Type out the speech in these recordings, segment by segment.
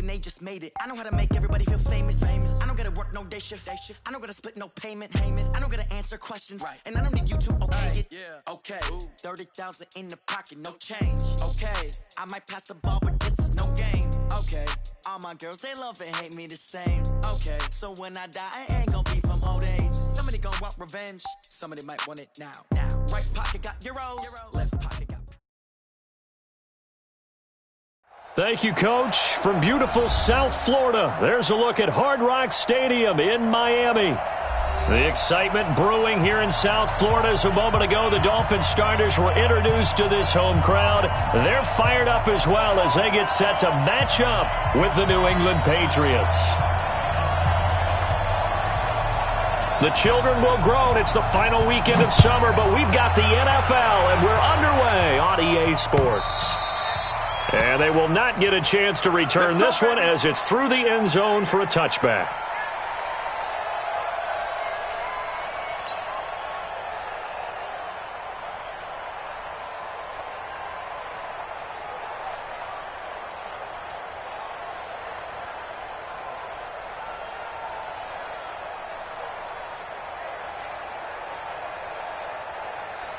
and they just made it. I know how to make everybody feel famous. I don't gotta work no day shift. I don't gotta split no payment. I don't gotta answer questions. And I don't need you to okay it. Okay, 30,000 in the pocket, no change. Okay, I might pass the ball, but this is no game. Okay, all my girls, they love and hate me the same. Okay, so when I die, I ain't gonna be from old age. Somebody gonna want revenge. Somebody might want it now. Right pocket got euros. Left pocket got... Thank you, Coach. From beautiful South Florida, there's a look at Hard Rock Stadium in Miami. The excitement brewing here in South Florida as a moment ago the Dolphins starters were introduced to this home crowd. They're fired up as well as they get set to match up with the New England Patriots. The children will groan. It's the final weekend of summer, but we've got the NFL, and we're underway on EA Sports. And they will not get a chance to return this one as it's through the end zone for a touchback.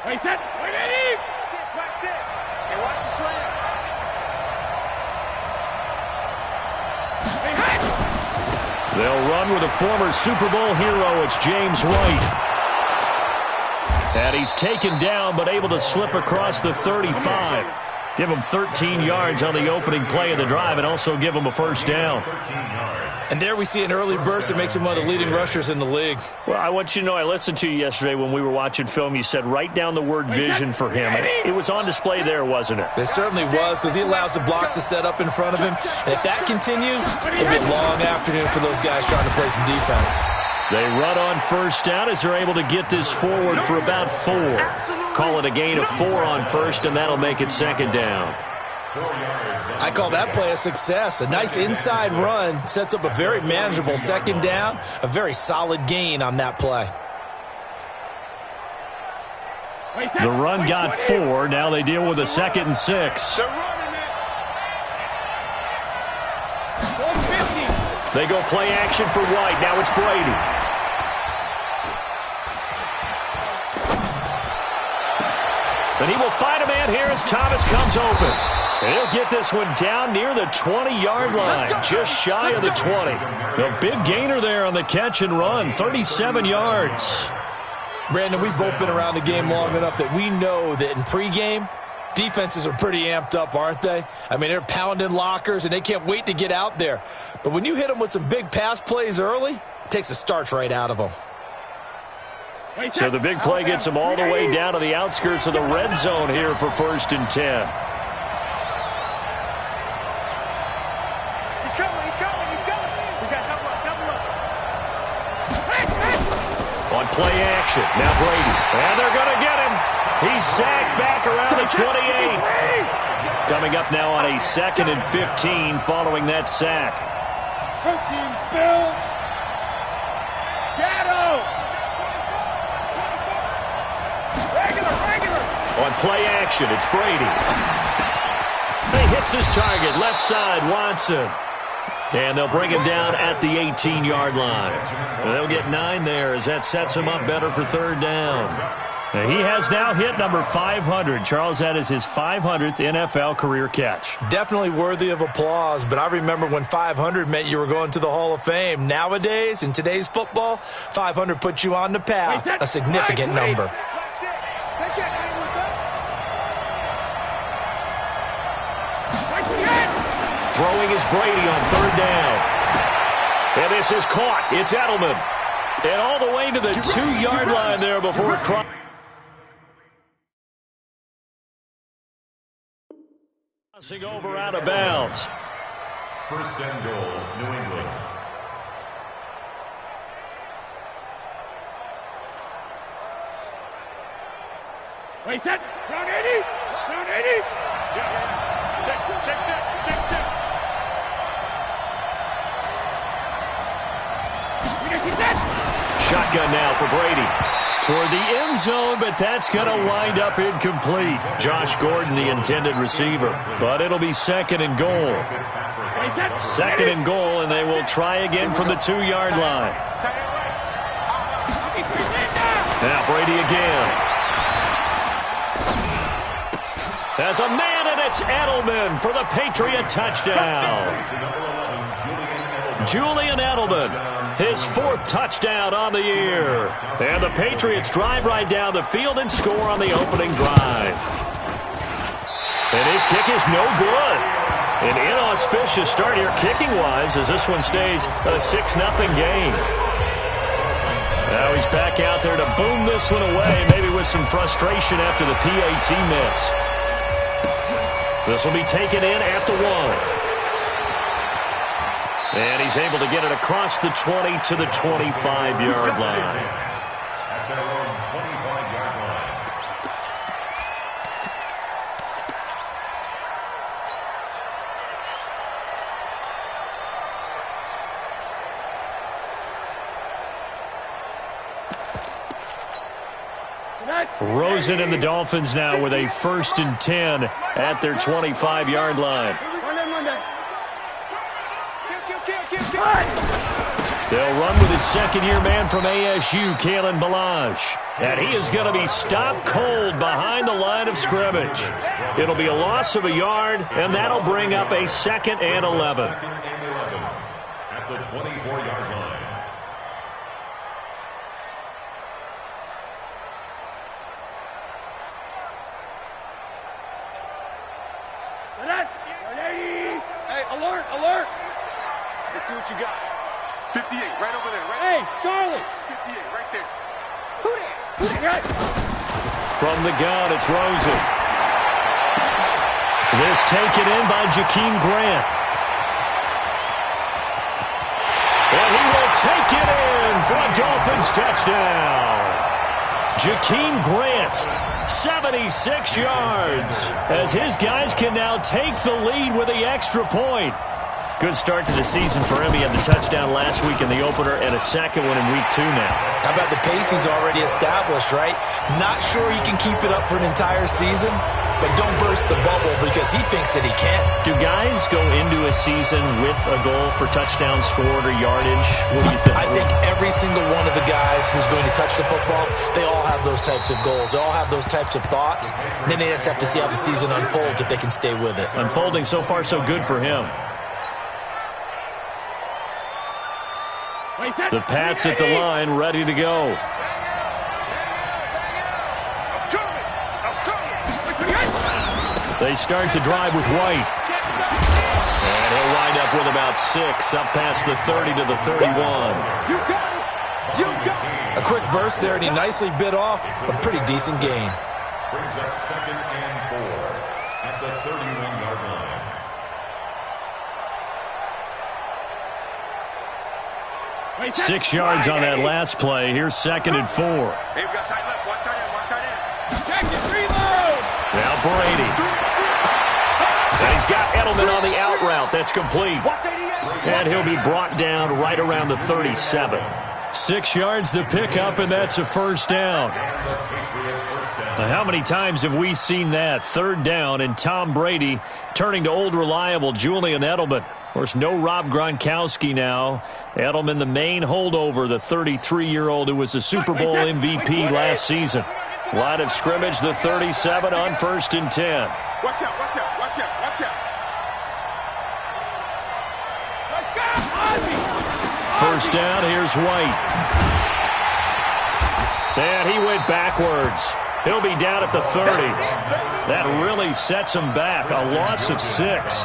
Wait it! Wax it! Hey, watch the slant! They'll run with a former Super Bowl hero. It's James White. And he's taken down but able to slip across the 35. Give him 13 yards on the opening play of the drive and also give him a first down. And there we see an early burst that makes him one of the leading rushers in the league. Well, I want you to know, I listened to you yesterday when we were watching film. You said write down the word vision for him. It was on display there, wasn't it? It certainly was, because he allows the blocks to set up in front of him. And if that continues, it'll be a long afternoon for those guys trying to play some defense. They run on first down as they're able to get this forward for about 4. Call it a gain of 4 on first, and that'll make it second down. I call that play a success. A nice inside run sets up a very manageable second down, a very solid gain on that play. The run got 4. Now they deal with a 2nd and 6. They go play action for White. Now it's Brady. And he will find a man here as Thomas comes open. And he'll get this one down near the 20-yard line, just shy of the 20. A big gainer there on the catch and run, 37 yards. Brandon, we've both been around the game long enough that we know that in pregame, defenses are pretty amped up, aren't they? I mean, they're pounding lockers, and they can't wait to get out there. But when you hit them with some big pass plays early, it takes the starch right out of them. So the big play gets them all the way down to the outskirts of the red zone here for 1st and 10. He's coming. We got double up. On play action, now Brady. And they're going to get him. He's sacked back around the 28. Coming up now on a 2nd and 15 following that sack. Protein spill. Shadow. Regular. On play action, it's Brady. He hits his target, left side, Watson. And they'll bring him down at the 18-yard line. And they'll get 9 there as that sets him up better for 3rd down. And he has now hit number 500. Charles, that is his 500th NFL career catch. Definitely worthy of applause, but I remember when 500 meant you were going to the Hall of Fame. Nowadays, in today's football, 500 puts you on the path, a significant number. Throwing is Brady on 3rd down. And this is caught. It's Edelman. And all the way to the 2-yard line there before crossing over out of bounds. 1st and goal, New England. Wait, that. Down 80. Check. Shotgun now for Brady. Toward the end zone, but that's going to wind up incomplete. Josh Gordon, the intended receiver. But it'll be second and goal. Second and goal, and they will try again from the 2-yard line. Now Brady again. There's a man, and it's Edelman for the Patriot touchdown. Julian Edelman, his 4th touchdown on the year. And the Patriots drive right down the field and score on the opening drive. And his kick is no good. An inauspicious start here kicking-wise as this one stays a 6-0 game. Now he's back out there to boom this one away, maybe with some frustration after the PAT miss. This will be taken in at the 1. And he's able to get it across the 20 to the 25-yard line. At their own 25-yard line. Rosen and the Dolphins now with a 1st and 10 at their 25-yard line. They'll run with his second-year man from ASU, Kalen Ballage. And he is going to be stopped cold behind the line of scrimmage. It'll be a loss of a yard, and that'll bring up a 2nd and 11. At the 24-yard line. Hey, alert, alert. Let's see what you got. 58, right over there. Right. Hey, Charlie. 58, right there. Who that? Who that? From the gun, it's Rosen. This taken in by Jakeem Grant. And he will take it in for a Dolphins touchdown. Jakeem Grant, 76 yards, as his guys can now take the lead with the extra point. Good start to the season for him. He had the touchdown last week in the opener and a second one in week 2 now. How about the pace he's already established, right? Not sure he can keep it up for an entire season, but don't burst the bubble because he thinks that he can. Do guys go into a season with a goal for touchdowns scored or yardage? What do you think? I think every single one of the guys who's going to touch the football, they all have those types of goals. They all have those types of thoughts. And then they just have to see how the season unfolds if they can stay with it. Unfolding so far so good for him. The Pats at the line, ready to go. They start the drive with White. And he'll wind up with about 6, up past the 30 to the 31. A quick burst there, and he nicely bit off a pretty decent gain. Brings up 2nd and 4 at the 31-yard line. 6 yards on that last play. Here's 2nd and 4. Hey, we got tight left. One tight end. One tight end. Check it. Reload. Now Brady. And he's got Edelman on the out route. That's complete. And he'll be brought down right around the 37. 6 yards to pick up, and that's a 1st down. How many times have we seen that? 3rd down, and Tom Brady turning to old reliable Julian Edelman. Of course, no Rob Gronkowski now. Edelman, the main holdover, the 33-year-old who was the Super Bowl MVP last season. Line of scrimmage, the 37 on 1st and 10. Watch out, watch out, watch out, watch out. 1st down, here's White. And he went backwards. He'll be down at the 30. That really sets him back. A loss of 6.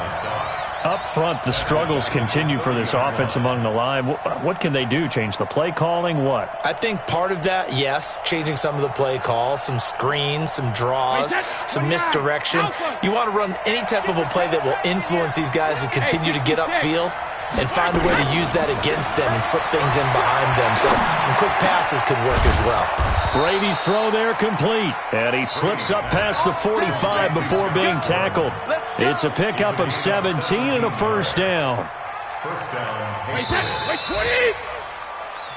Up front, the struggles continue for this offense among the line. What can they do? Change the play calling? What? I think part of that, yes, changing some of the play calls, some screens, some draws, some misdirection. You want to run any type of a play that will influence these guys to continue to get upfield and find a way to use that against them and slip things in behind them. So some quick passes could work as well. Brady's throw there complete. And he slips up past the 45 before being tackled. It's a pickup of 17 and a 1st down. 1st down.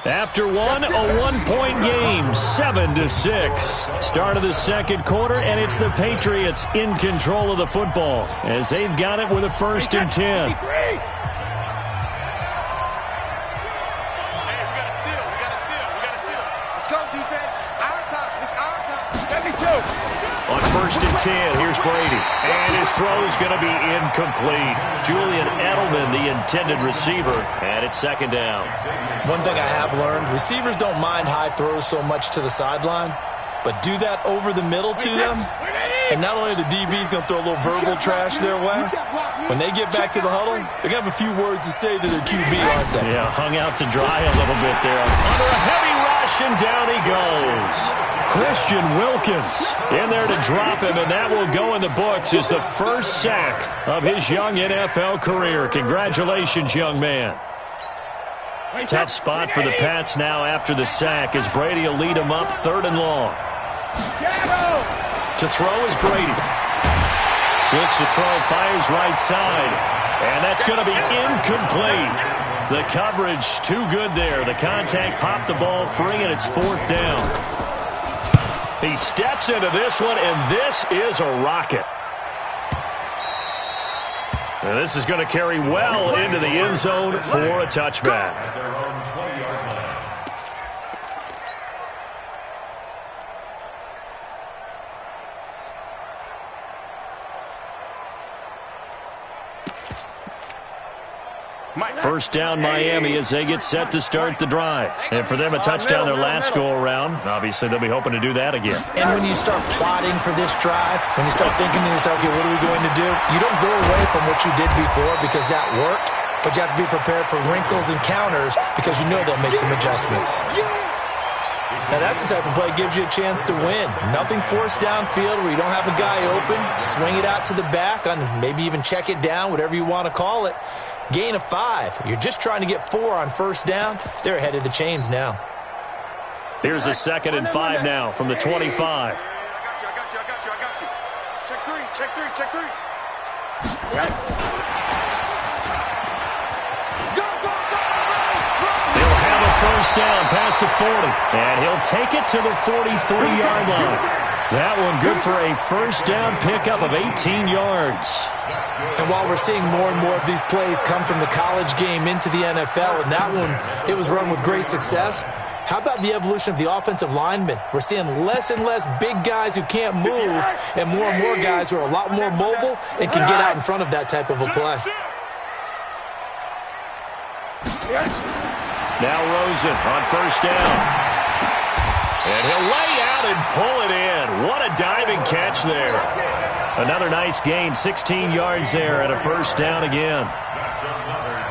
After one, a one-point game, 7-6. Start of the second quarter, and it's the Patriots in control of the football as they've got it with a 1st and 10. On 1st and 10, here's Brady. And his throw's going to be incomplete. Julian Edelman, the intended receiver, and it's 2nd down. One thing I have learned, receivers don't mind high throws so much to the sideline, but do that over the middle to them, and not only are the DBs going to throw a little verbal trash their way, when they get back to the huddle, they're going to have a few words to say to their QB, aren't they? Yeah, hung out to dry a little bit there. Under a heavy rush, and down he goes. Christian Wilkins in there to drop him, and that will go in the books as the first sack of his young NFL career. Congratulations, young man. Tough spot for the Pats now after the sack as Brady will lead him up 3rd and long. To throw is Brady. Looks to throw, fires right side, and that's going to be incomplete. The coverage too good there. The contact popped the ball free, and it's 4th down. He steps into this one, and this is a rocket. And this is going to carry well into the end zone for a touchback. First down Miami as they get set to start the drive. And for them, a touchdown their last go-around. Obviously, they'll be hoping to do that again. And when you start plotting for this drive, when you start thinking to yourself, okay, what are we going to do? You don't go away from what you did before because that worked, but you have to be prepared for wrinkles and counters because you know they'll make some adjustments. Now, that's the type of play that gives you a chance to win. Nothing forced downfield where you don't have a guy open. Swing it out to the back on maybe even check it down, whatever you want to call it. Gain of 5. You're just trying to get 4 on 1st down. They're ahead of the chains now. Here's a 2nd and 5 now from the 25. I got you. Check 3. He'll have a 1st down past the 40, and he'll take it to the 43-yard line. That one good for a 1st down pickup of 18 yards. And while we're seeing more and more of these plays come from the college game into the NFL, and that one, it was run with great success, how about the evolution of the offensive linemen? We're seeing less and less big guys who can't move and more guys who are a lot more mobile and can get out in front of that type of a play. Now Rosen on 1st down. And he'll lay out and pull it in. What a diving catch there. Another nice gain, 16 yards there and a 1st down again.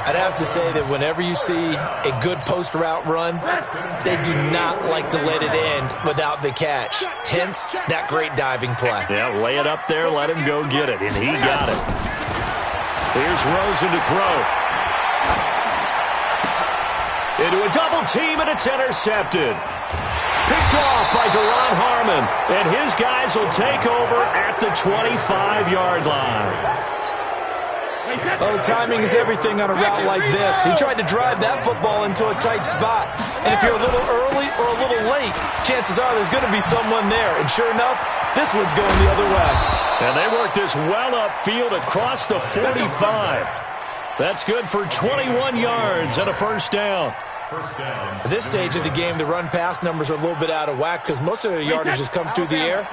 I'd have to say that whenever you see a good post route run, they do not like to let it end without the catch. Hence, that great diving play. Yeah, lay it up there, let him go get it, and he got it. Here's Rosen to throw. Into a double team, and it's intercepted. Picked off by Deron Harmon, and his guys will take over at the 25-yard line. Oh, timing is everything on a route like this. He tried to drive that football into a tight spot. And if you're a little early or a little late, chances are there's going to be someone there. And sure enough, this one's going the other way. And they work this well upfield across the 45. That's good for 21 yards and a 1st down. At this stage of the game, the run-pass numbers are a little bit out of whack because most of their yardage has come through the air.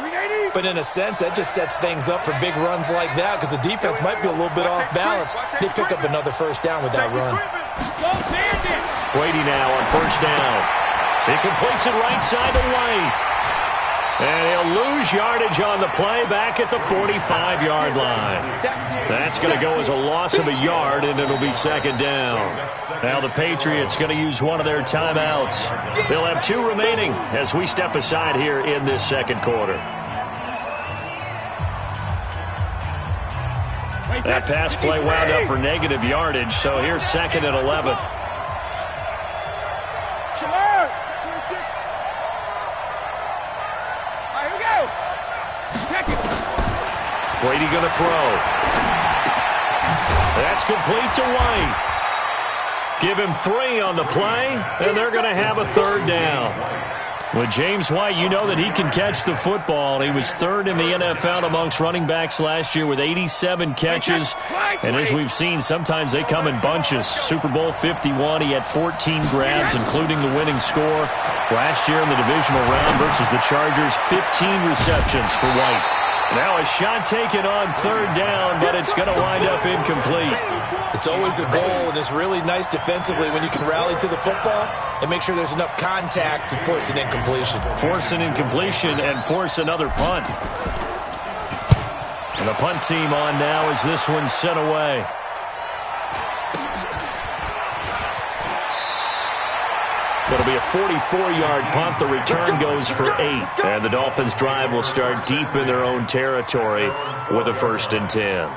But in a sense, that just sets things up for big runs like that because the defense might be a little bit off balance. They pick up another 1st down with that run. Brady now on 1st down. He completes it right side to White. And he'll lose yardage on the play back at the 45-yard line. That's going to go as a loss of a yard, and it'll be 2nd down. Now the Patriots going to use one of their timeouts. They'll have 2 remaining as we step aside here in this second quarter. That pass play wound up for negative yardage, so here's 2nd and 11. Brady going to throw. That's complete to White. Give him 3 on the play, and they're going to have a third down. With James White, you know that he can catch the football. He was 3rd in the NFL amongst running backs last year with 87 catches. And as we've seen, sometimes they come in bunches. Super Bowl 51, he had 14 grabs, including the winning score. Last year in the divisional round versus the Chargers, 15 receptions for White. Now a shot taken on 3rd down, but it's going to wind up incomplete. It's always a goal, and it's really nice defensively when you can rally to the football and make sure there's enough contact to force an incompletion. Force an incompletion and force another punt. And the punt team on now as this one's sent away. It'll be a 44-yard punt. The return goes for 8. And the Dolphins' drive will start deep in their own territory with a 1st and 10.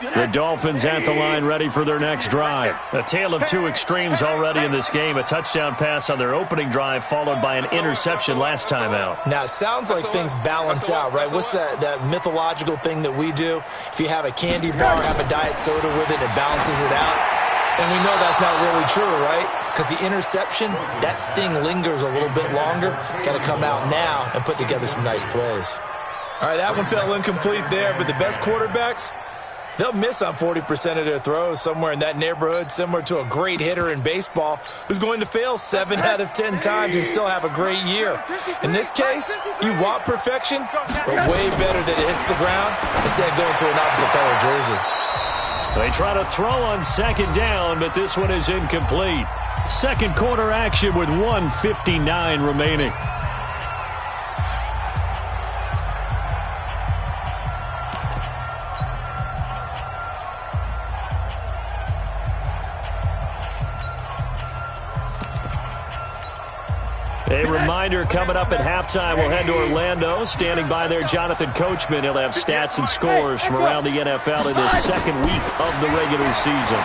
The Dolphins at the line ready for their next drive. A tale of 2 extremes already in this game. A touchdown pass on their opening drive followed by an interception last time out. Now, it sounds like things balance out, right? What's that mythological thing that we do? If you have a candy bar, have a diet soda with it, it balances it out. And we know that's not really true, right? Because the interception, that sting lingers a little bit longer. Got to come out now and put together some nice plays. All right, that one fell incomplete there, but the best quarterbacks, they'll miss on 40% of their throws, somewhere in that neighborhood, similar to a great hitter in baseball who's going to fail 7 out of 10 times and still have a great year. In this case, you want perfection, but way better that it hits the ground instead of going to an opposite color jersey. They try to throw on 2nd down, but this one is incomplete. Second quarter action with 1:59 remaining. A reminder, coming up at halftime, we'll head to Orlando. Standing by there, Jonathan Coachman. He'll have stats and scores from around the NFL in this 2nd week of the regular season.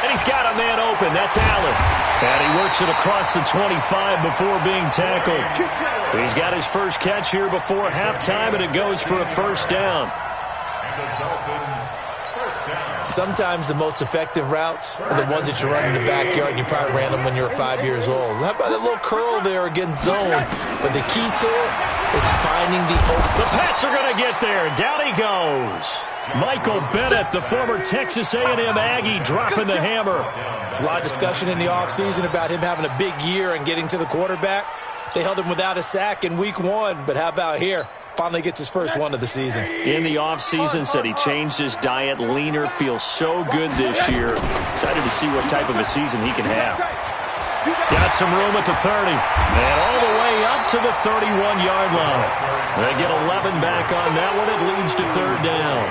And he's got a man open. That's Allen. And he works it across the 25 before being tackled. He's got his first catch here before halftime, and it goes for a 1st down. Sometimes the most effective routes are the ones that you run in the backyard, and you probably ran them when you were 5 years old. How about that little curl there against zone? But the key to it is finding the open. The Pats are going to get there. Down he goes. Michael Bennett, the former Texas A&M Aggie, dropping the hammer. There's a lot of discussion in the offseason about him having a big year and getting to the quarterback. They held him without a sack in week 1, but how about here? Finally gets his first one of the season. In the offseason, said he changed his diet, leaner, feels so good this year. Excited to see what type of a season he can have. Got some room at the 30. And all the way up to the 31-yard line. They get 11 back on that one. It leads to 3rd down.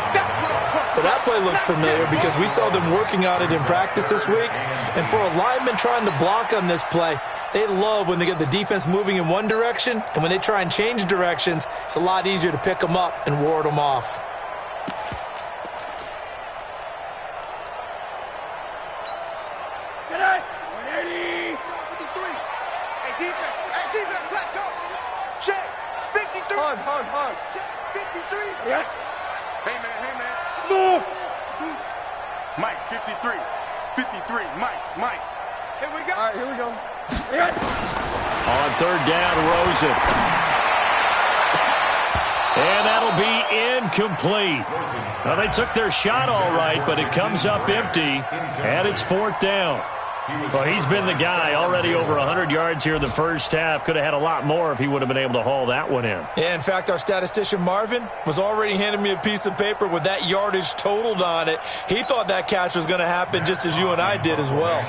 Well, that play looks familiar because we saw them working on it in practice this week. And for a lineman trying to block on this play, they love when they get the defense moving in one direction, and when they try and change directions, it's a lot easier to pick them up and ward them off. Get it! 180! 53! Hey, defense, let's go! Check! 53! Hard! Check! 53! Yes! Hey, man! Smooth! Mike, 53! 53, Mike! Here we go! All right, here we go. On 3rd down, Rosen. And that'll be incomplete. Well, they took their shot all right, but it comes up empty, and it's 4th down. Well, he's been the guy, already over 100 yards here in the first half. Could have had a lot more if he would have been able to haul that one in. Yeah, in fact, our statistician Marvin was already handing me a piece of paper with that yardage totaled on it. He thought that catch was going to happen just as you and I did as well.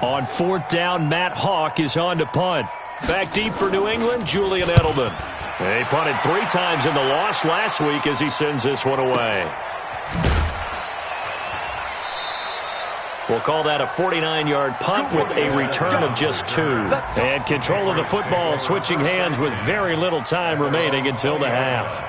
On 4th down, Matt Hawk is on to punt. Back deep for New England, Julian Edelman. He punted 3 times in the loss last week as he sends this one away. We'll call that a 49-yard punt with a return of just 2. And control of the football switching hands with very little time remaining until the half.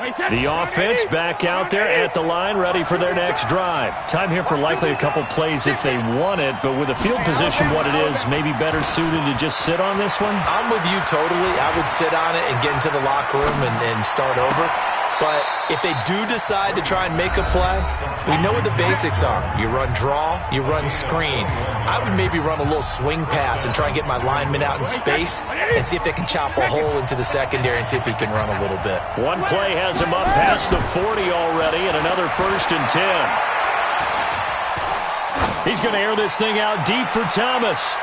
The offense back out there at the line, ready for their next drive. Time here for likely a couple plays if they want it, but with the field position what it is, maybe better suited to just sit on this one? I'm with you totally. I would sit on it and get into the locker room and start over. But if they do decide to try and make a play, we know what the basics are. You run draw, you run screen. I would maybe run a little swing pass and try and get my lineman out in space and see if they can chop a hole into the secondary and see if he can run a little bit. One play has him up past the 40 already, and another 1st and 10. He's going to air this thing out deep for Thomas.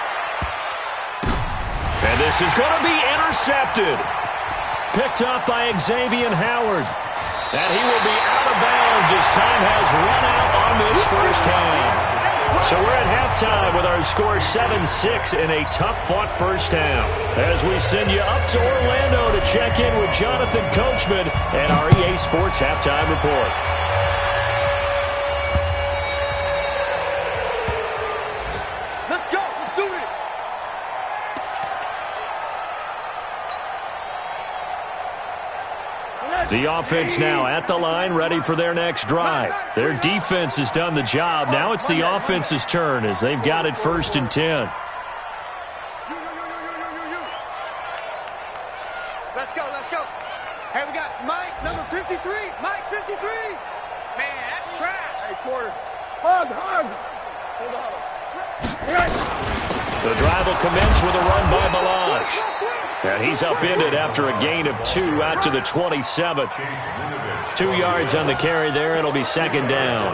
And this is going to be intercepted. Picked up by Xavier Howard. And he will be out of bounds as time has run out on this first half. So we're at halftime with our score 7-6 in a tough-fought first half. As we send you up to Orlando to check in with Jonathan Coachman and our EA Sports Halftime Report. Let's go. Let's do this. The offense now at the line, ready for their next drive. Their defense has done the job. Now it's the offense's turn as they've got it 1st and 10. Let's go. Let's go. Hey, we got Mike, number 53. Mike, 53. Man, that's trash. Hey, quarter. Hug. Hold on. The drive will commence with a run by Melange. And he's upended after a gain of 2 out to the 27. 2 yards on the carry there. It'll be 2nd down.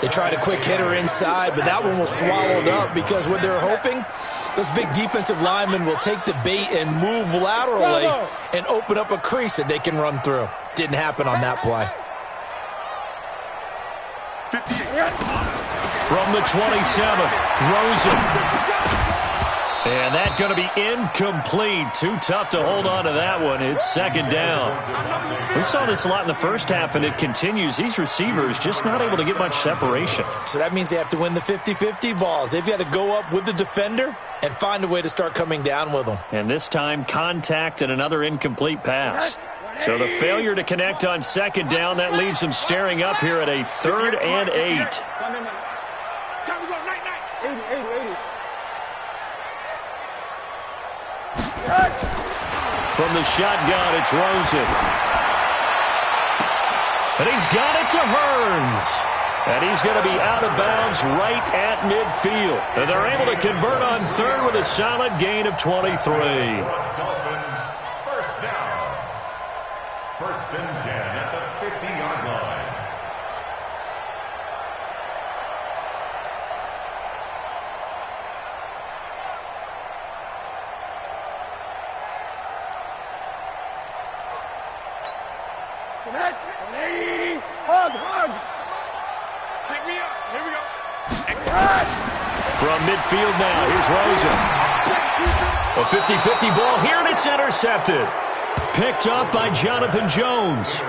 They tried a quick hitter inside, but that one was swallowed up because what they're hoping, those big defensive linemen will take the bait and move laterally and open up a crease that they can run through. Didn't happen on that play. From the 27, Rosen. And that's going to be incomplete. Too tough to hold on to that one. It's 2nd down. We saw this a lot in the first half, and it continues. These receivers just not able to get much separation. So that means they have to win the 50-50 balls. They've got to go up with the defender and find a way to start coming down with them. And this time, contact and another incomplete pass. So the failure to connect on 2nd down, that leaves them staring up here at a 3rd and 8. Time to go. Night. 80. From the shotgun, it's Rosen. And he's got it to Hearns. And he's going to be out of bounds right at midfield. And they're able to convert on 3rd with a solid gain of 23. Dolphins, 1st down. 1st and 10 at the 50-yard line. Connect. 180. Hug. Pick me up. Here we go. From midfield now, here's Rosen. A 50-50 ball here, and it's intercepted. Picked up by Jonathan Jones.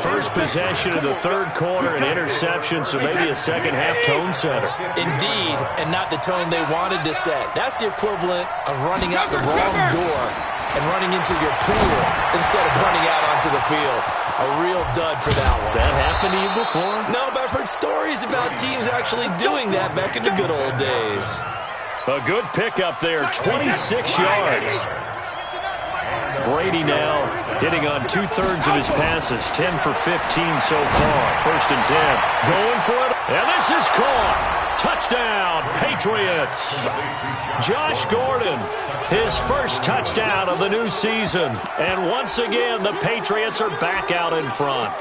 First possession of the 3rd quarter, an interception, so maybe a second-half tone setter. Indeed, and not the tone they wanted to set. That's the equivalent of running out the wrong door and running into your pool instead of running out onto the field. A real dud for that one. Has that happened to you before? No, but I've heard stories about teams actually doing that back in the good old days. A good pickup there, 26 yards. Brady now hitting on 2/3 of his passes, 10 for 15 so far. 1st and 10. Going for it, and this is caught. Touchdown, Patriots. Josh Gordon, his first touchdown of the new season. And once again, the Patriots are back out in front.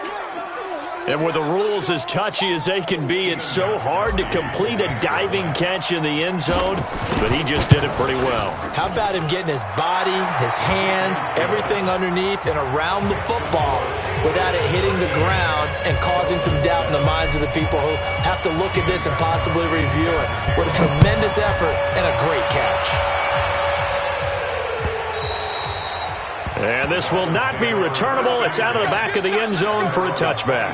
And with the rules as touchy as they can be, it's so hard to complete a diving catch in the end zone, but he just did it pretty well. How about him getting his body, his hands, everything underneath and around the football without it hitting the ground and causing some doubt in the minds of the people who have to look at this and possibly review it. What a tremendous effort and a great catch. And this will not be returnable. It's out of the back of the end zone for a touchback.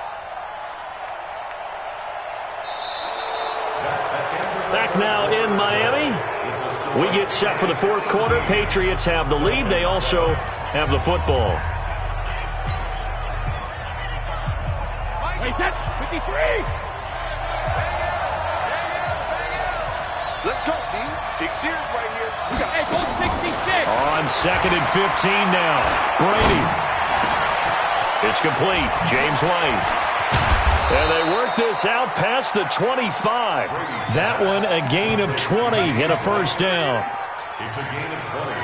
We get set for the fourth quarter. Patriots have the lead. They also have the football. Wait, that's 53! Let's go, D. Big series right here. Hey, go 66! On 2nd and 15 now. Brady. It's complete. James White. And they work this out past the 25. That one a gain of 20 and a first down. It's a gain of 20.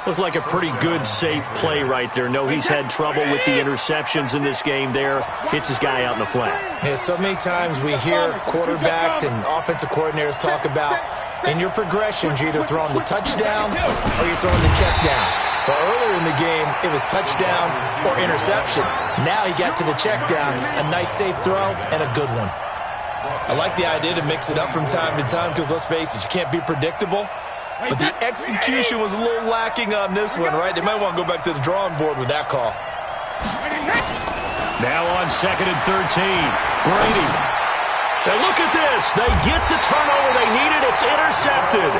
Looked like a pretty good, safe play right there. No, he's had trouble with the interceptions in this game there. Hits his guy out in the flat. Yeah, so many times we hear quarterbacks and offensive coordinators talk about in your progressions, you're either throwing the touchdown or you're throwing the check down. But earlier in the game, it was touchdown or interception. Now he got to the check down, a nice safe throw, and a good one. I like the idea to mix it up from time to time because, let's face it, you can't be predictable. But the execution was a little lacking on this one, right? They might want to go back to the drawing board with that call. Now on 2nd and 13, Brady. And look at this. They get the turnover they needed. It's intercepted.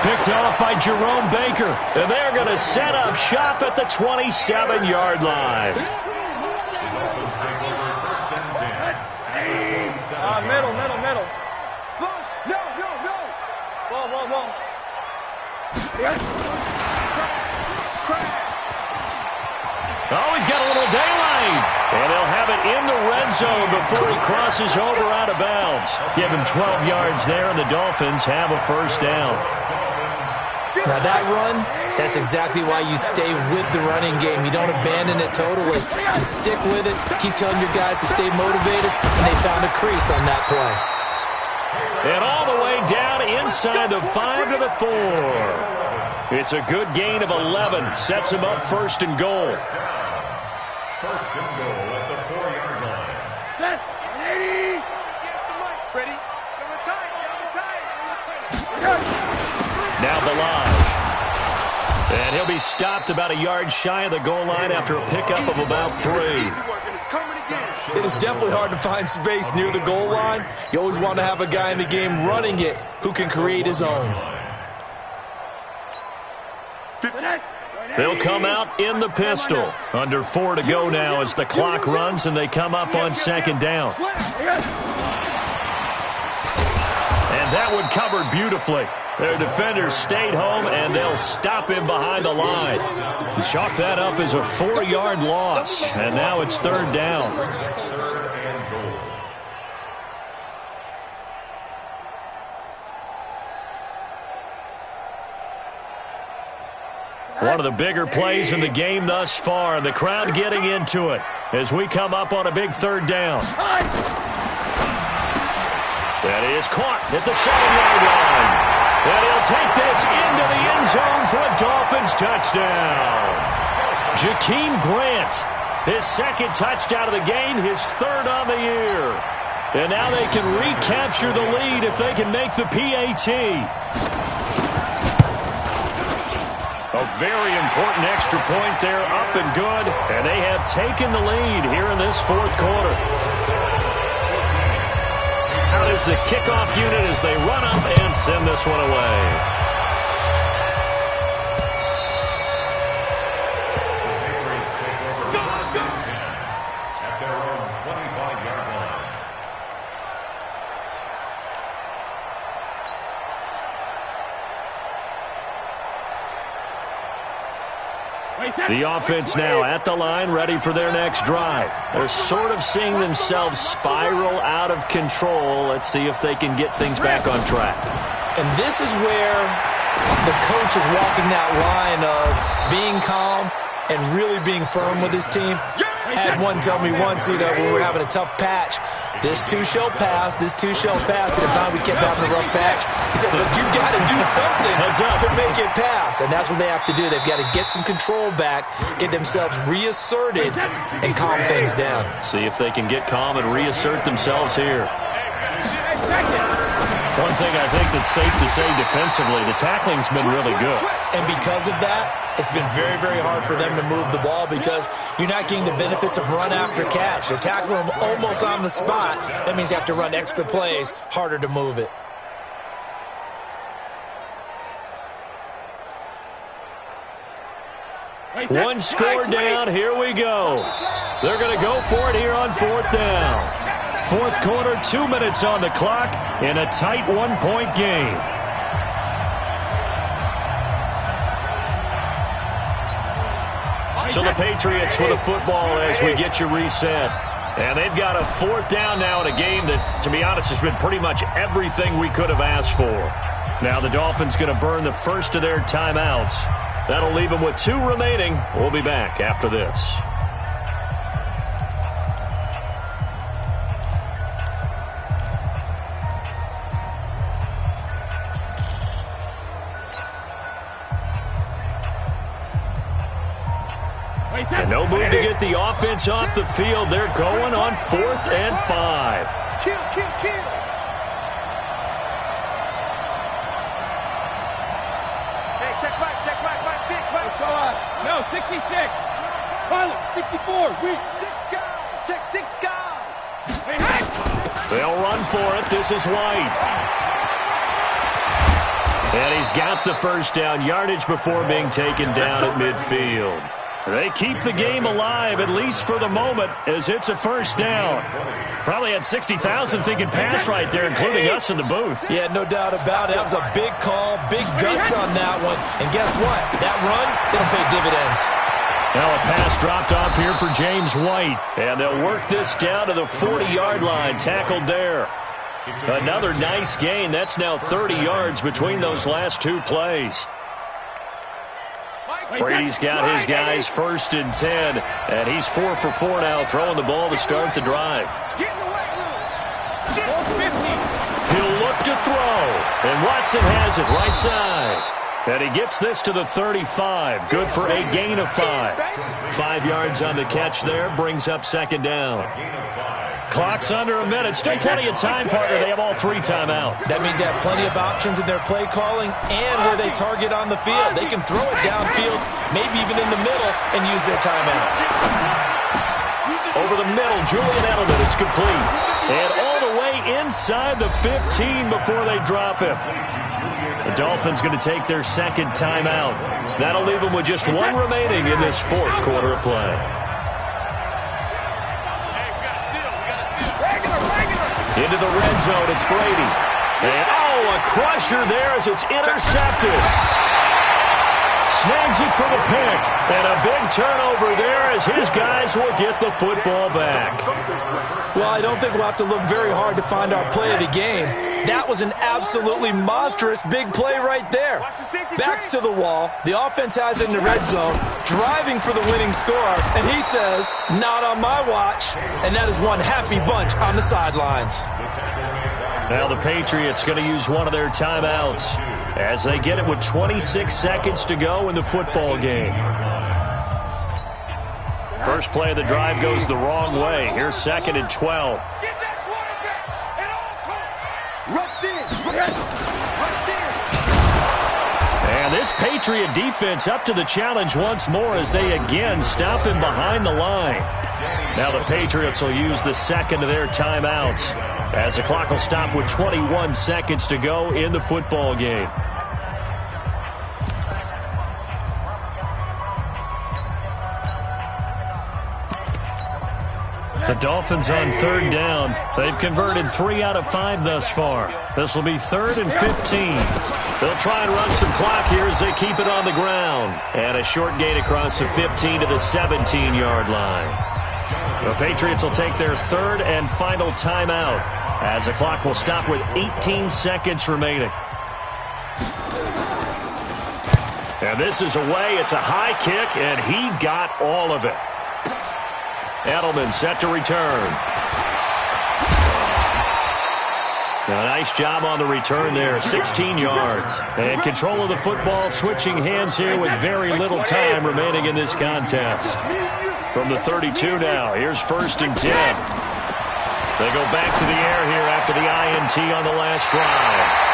Picked off by Jerome Baker. And they're going to set up shop at the 27-yard line. Middle. No. Whoa. Oh, he's got a little daylight. And they'll have it in the red zone before he crosses over out of bounds. Give him 12 yards there, and the Dolphins have a first down. Now that run, that's exactly why you stay with the running game. You don't abandon it totally. You stick with it, keep telling your guys to stay motivated, and they found a crease on that play. And all the way down inside the 5 to the 4. It's a good gain of 11. Sets him up first and goal. First and goal at the 4-yard line. Set. 80. Ready. Down the time. Now Balaj. And he'll be stopped about a yard shy of the goal line after a pickup of about 3. It is definitely hard to find space near the goal line. You always want to have a guy in the game running it who can create his own. They'll come out in the pistol. Under 4 to go now as the clock runs and they come up on 2nd down. And that one covered beautifully. Their defenders stayed home, and they'll stop him behind the line. Chalk that up as a 4-yard loss, and now it's 3rd down. One of the bigger plays in the game thus far, and the crowd getting into it as we come up on a big 3rd down. That is caught at the 7-yard line. And he'll take this into the end zone for a Dolphins touchdown. Jakeem Grant, his 2nd touchdown of the game, his 3rd on the year. And now they can recapture the lead if they can make the PAT. A very important extra point there, up and good. And they have taken the lead here in this 4th quarter. Out is the kickoff unit as they run up and send this one away. The Patriots take over first and 10 at their own 25-yard line. The offense now at the line, ready for their next drive. They're sort of seeing themselves spiral out of control. Let's see if they can get things back on track. And this is where the coach is walking that line of being calm and really being firm with his team. I had one tell me once, when we were having a tough patch, this too shall pass, this too shall pass. And if not, we kept having a rough patch. He said, but you got to do something to make it pass. And that's what they have to do. They've got to get some control back, get themselves reasserted, and calm things down. See if they can get calm and reassert themselves here. One thing I think that's safe to say defensively, the tackling's been really good. And because of that, it's been very, very hard for them to move the ball because you're not getting the benefits of run after catch. They're tackling them almost on the spot. That means you have to run extra plays, harder to move it. One score down. Here we go. They're going to go for it here on 4th down. Fourth quarter, 2 minutes on the clock in a tight 1-point game. So the Patriots with a football as we get you reset. And they've got a 4th down now in a game that, to be honest, has been pretty much everything we could have asked for. Now the Dolphins going to burn the first of their timeouts. That'll leave them with 2 remaining. We'll be back after this. And no move to get the offense off the field. They're going on 4th and 5. Kill, kill, kill. Hey, check back, 6, back. No, 66. Pilot, 64. Weak. 6 guys. Check 6 guys. Hey. They'll run for it. This is White. And he's got the first down, yardage before being taken down at midfield. They keep the game alive, at least for the moment, as it's a first down. Probably had 60,000 thinking pass right there, including us in the booth. Yeah, no doubt about it. That was a big call, big guts on that one. And guess what? That run, it'll pay dividends. Now a pass dropped off here for James White. And they'll work this down to the 40-yard line, tackled there. Another nice gain. That's now 30 yards between those last 2 plays. Brady's got his guys 1st and 10, and he's 4 for 4 now, throwing the ball to start the drive. Get in the weight room. 450. He'll look to throw, and Watson has it right side. And he gets this to the 35, good for a gain of 5. 5 yards on the catch there, brings up 2nd down. Clock's under a minute. Still plenty of time, partner. They have all 3 timeouts. That means they have plenty of options in their play calling and where they target on the field. They can throw it downfield, maybe even in the middle, and use their timeouts. Over the middle, Julian Edelman. It's complete. And all the way inside the 15 before they drop him. The Dolphins going to take their 2nd timeout. That'll leave them with just 1 remaining in this 4th quarter of play. Into the red zone, it's Brady. And, a crusher there as it's intercepted. Snags it for the pick. And a big turnover there as his guys will get the football back. Well, I don't think we'll have to look very hard to find our play of the game. That was an absolutely monstrous big play right there. Backs to the wall. The offense has it in the red zone, driving for the winning score. And he says, not on my watch. And that is one happy bunch on the sidelines. Now the Patriots going to use one of their timeouts as they get it with 26 seconds to go in the football game. First play of the drive goes the wrong way. Here's 2nd and 12. And this Patriot defense up to the challenge once more as they again stop him behind the line. Now the Patriots will use the 2nd of their timeouts as the clock will stop with 21 seconds to go in the football game. The Dolphins on 3rd down. They've converted 3 out of 5 thus far. This will be 3rd and 15. They'll try and run some clock here as they keep it on the ground. And a short gain across the 15 to the 17-yard line. The Patriots will take their 3rd and final timeout as the clock will stop with 18 seconds remaining. And this is away. It's a high kick, and he got all of it. Edelman set to return. Now, a nice job on the return there, 16 yards. And control of the football, switching hands here with very little time remaining in this contest. From the 32 now, here's 1st and 10. They go back to the air here after the INT on the last drive.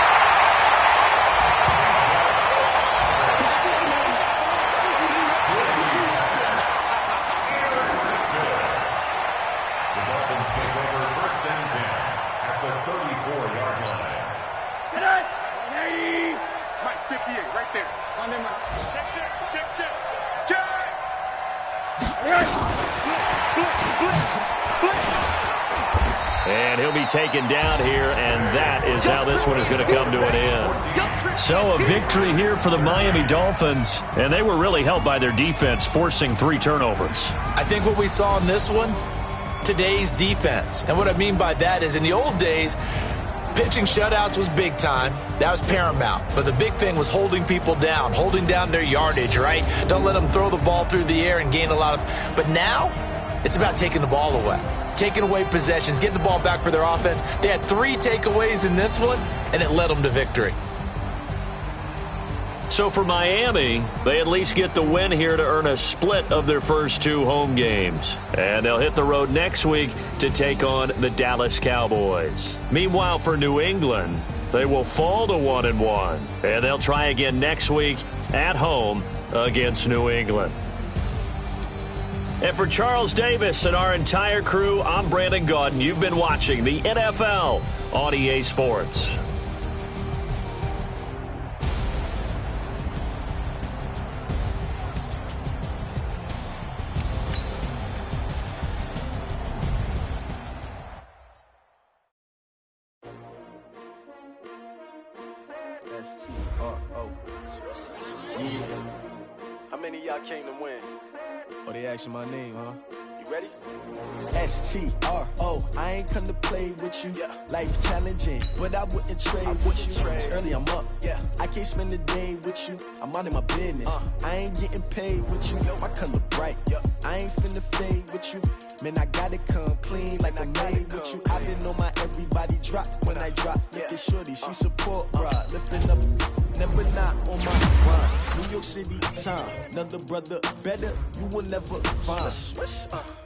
Right 58, right there. On them. Check. And he'll be taken down here, and that is how this one is going to come to an end. So a victory here for the Miami Dolphins, and they were really helped by their defense, forcing 3 turnovers. I think what we saw in this one, today's defense. And what I mean by that is in the old days, pitching shutouts was big time. That was paramount. But the big thing was holding people down, holding down their yardage, right? Don't let them throw the ball through the air and gain a lot of... But now, it's about taking the ball away. Taking away possessions, getting the ball back for their offense. They had 3 takeaways in this one, and it led them to victory. So for Miami, they at least get the win here to earn a split of their first 2 home games. And they'll hit the road next week to take on the Dallas Cowboys. Meanwhile, for New England, they will fall to 1-1. And they'll try again next week at home against New England. And for Charles Davis and our entire crew, I'm Brandon Gaudin. You've been watching the NFL on EA Sports. S-T-R-O. Yeah. How many of y'all came to win? Oh, they asking my name, huh? You ready? S-T-R-O. I ain't come to play with you. Yeah. Life challenging, but I wouldn't trade with you. It's early, I'm up. Yeah. I can't spend the day with you. I'm out in my business. I ain't getting paid with you. My color bright. I ain't finna fade with you. Man, I gotta come clean like I made with you. I been on my everybody drop when I drop. Look at shorty, she support, bruh. Lifting up, never not on my grind. New York City time, another brother better, you will never find.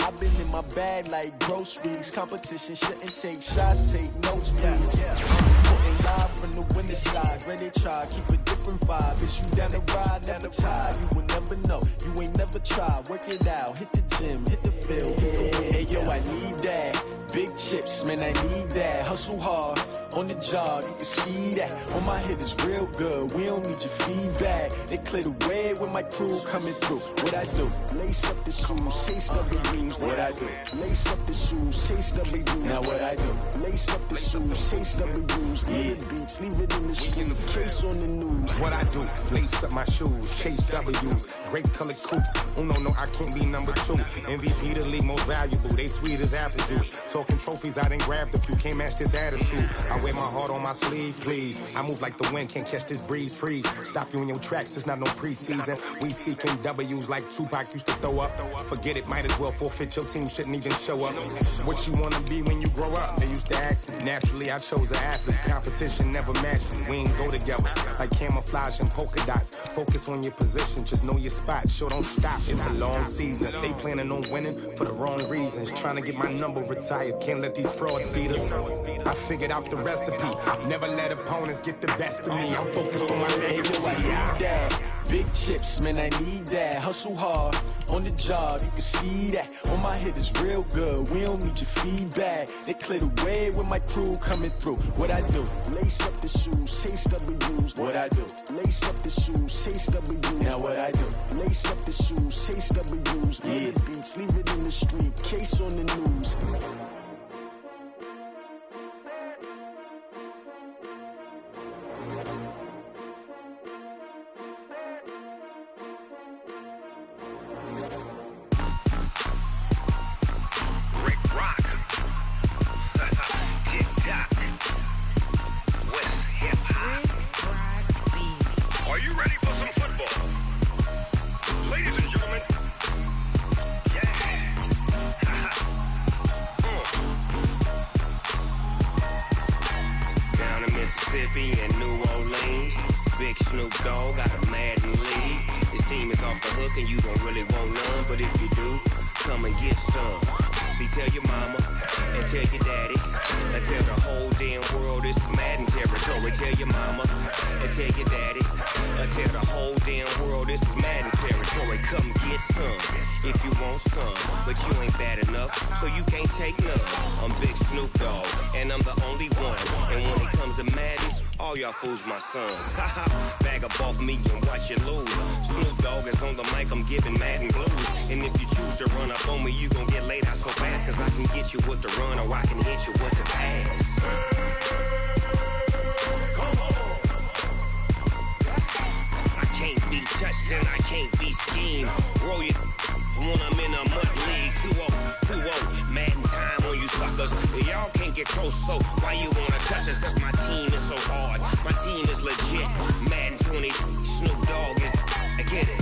I've been in my bag like groceries. Competition shouldn't take shots, take notes, please. Putting live from the winning side, ready to try, keep a different vibe. Is you down the ride, never tired, you will never know. You ain't never tried, work it out, hit the gym, hit the field, hit the wind. Hey yo, I need that. Big chips, man, I need that. Hustle hard, on the job, you can see that. On my hit is real good, we don't need your feedback. They clear the way with my crew coming through. What I do? Lace up the shoes, chase W's. What I do? Lace up the shoes, chase W's. Now what I do? Lace up the shoes, chase W's. Yeah, beats, leave it in the street, case on the news. What I do? Lace up my shoes, chase W's. Great colored coops. Oh no, I can't be number 2. MVP the league most valuable. They sweet as apple juice. Talking trophies, I done grabbed a few. Can't match this attitude. I wear my heart on my sleeve, please. I move like the wind, can't catch this breeze, freeze. Stop you in your tracks, there's not no preseason. We seeking W's like Tupac used to throw up. Forget it, might as well forfeit, your team shouldn't even show up. What you wanna be when you grow up? They used to ask me. Naturally, I chose an athlete. Competition never matched me. We ain't go together like camouflage and polka dots. Focus on your position, just know your spot. Sure, don't stop, it's a long season. They planning on winning for the wrong reasons. Trying to get my number retired, can't let these frauds beat us. I figured out the recipe. Never let opponents get the best of me. I'm focused on my legacy. I need that. Big chips, man, I need that. Hustle hard, on the job, you can see that. On my hit is real good, we don't need your feedback. They clear the way with my crew coming through. What I do? Lace up the shoes, chase W's. What I do? Lace up the shoes, chase W's. Now what I do? Lace up the shoes, chase W's. Yeah, beats, leave it in the street, case on the news. In New Orleans, Big Snoop Dogg got a Madden league. His team is off the hook and you don't really want none, but if you do, come and get some. See, tell your mama and tell your daddy and tell the whole damn world it's Madden territory. territory. Tell your mama and tell your daddy. Tell the whole damn world this is Madden territory. Come get some if you want some, but you ain't bad enough, so you can't take none. I'm Big Snoop Dogg, and I'm the only one. And when it comes to Madden, all y'all fools my sons. Haha, bag up off me and watch you lose. Snoop Dogg is on the mic, I'm giving Madden blues. And if you choose to run up on me, you gon' get laid out so fast, cause I can get you with the run or I can hit you with the pass. I can't be touched and I can't be schemed. Roll you when I'm in a mud league. 2-0, Madden time on you suckers. Y'all can't get close, so why you wanna touch us? Cause my team is so hard, my team is legit. Madden 20, Snoop Dogg is, I get it.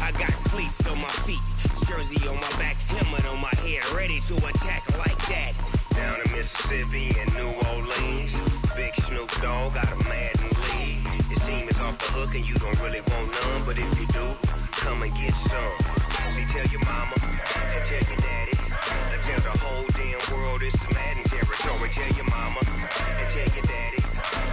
I got cleats on my feet, jersey on my back, helmet on my head, ready to attack like that. Down in Mississippi and New Orleans, Big Snoop Dogg got a Madden league. Your team is off the hook and you don't really want none, but if you do, come and get some. See, tell your mama and tell your daddy, and tell the whole damn world it's Madden territory. Tell your mama and tell your daddy,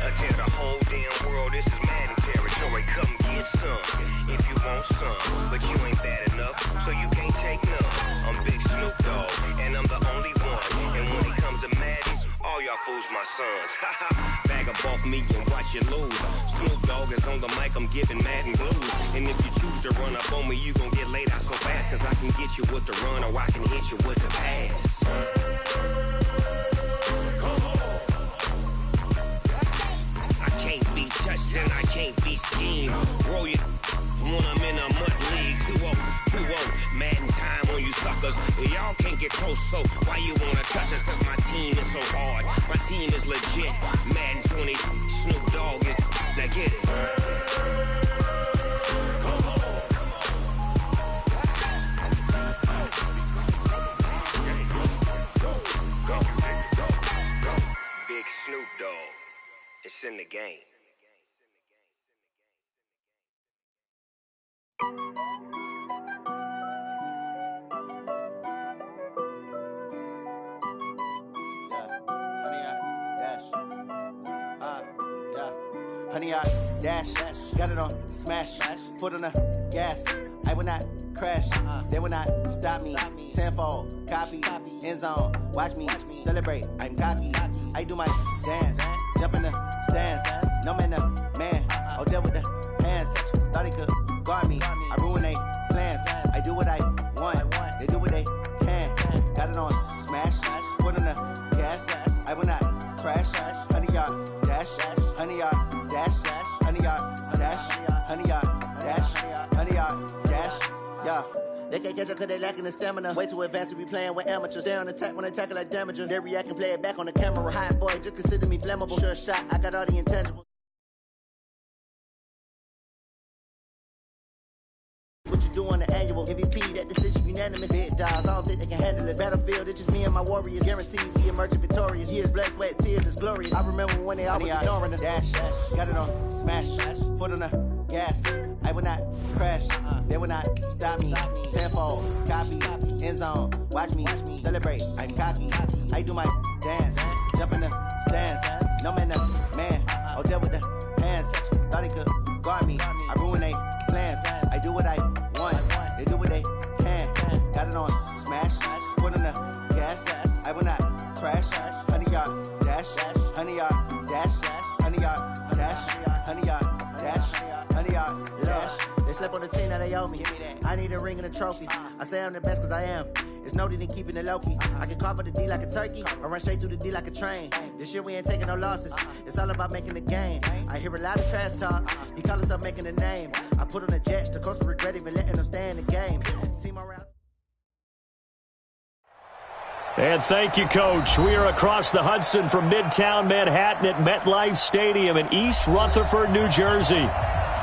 and tell the whole damn world this is Madden territory. Come get some if you want some, but you ain't bad enough, so you can't take none. I'm Big Snoop Dogg, and I'm the only one. And when it comes to Madden, all y'all fools my sons. Bag up off me and watch you lose. Snoop Dogg is on the mic, I'm giving Madden blues. And if you choose to run up on me, you gon' get laid out so fast, cause I can get you with the run or I can hit you with the pass. I can't be touched and I can't be schemed. Roll you when I'm in a mud league. 2-0, Madden time on you suckers. Y'all can't get close, so why you wanna touch us? Cause my team is so hard, my team is legit. Madden 20, Snoop Dogg is, now get it. Big Snoop Dogg, it's in the game. Honey, I dash, got it on smash, foot on the gas. I will not crash, they will not stop me. Tenfold, copy, end zone, watch me celebrate. I'm cocky, I do my dance, jump in the stands. No man, the man, oh, deal with the hands. Thought he could guard me, I ruin they plans. I do what I want, they do what they can. Got it on smash, foot on the gas. I will not crash, honey, y'all dash, honey, y'all dash, honey, y'all dash, honey, y'all dash, honey, y'all dash, yeah. They can't catch up cause they lacking the stamina. Way too advanced to be playing with amateurs. Stay on attack when I tackle like damager. They react and play it back on the camera. Hot boy, just consider me flammable. Sure shot, I got all the intangibles. What you do on the annual MVP, that decision unanimous. Big dogs, I don't think they can handle this. Battlefield, it's just me and my warriors. Guaranteed we emerging victorious. Years, blood, sweat, tears, is glorious. I remember when they always ignoring us. Dash, got it on smash, foot on the gas. I will not crash, they will not stop me. Tenfold, copy, end zone, watch me celebrate. I'm cocky, I do my dance, jump in the stands. No man, the man, oh, deal with the hands. Thought he could guard me, I ruin they plans. I do what I want, they do what they can. Got it on smash, foot on the gas. I will not crash, honey, y'all dash, honey, y'all dash, honey, y'all dash, honey, y'all dash, honey, y'all dash. They slept on the team that they owe me. I need a ring and a trophy. I say I'm the best cause I am. It's no need in keeping it low-key. I can carve up the D like a turkey or run straight through the D like a train. This year we ain't taking no losses. It's all about making the game. I hear a lot of trash talk. He call us up making a name. I put on the Jets. The coach will regret even letting them stay in the game. Team around. And thank you, Coach. We are across the Hudson from Midtown Manhattan at MetLife Stadium in East Rutherford, New Jersey.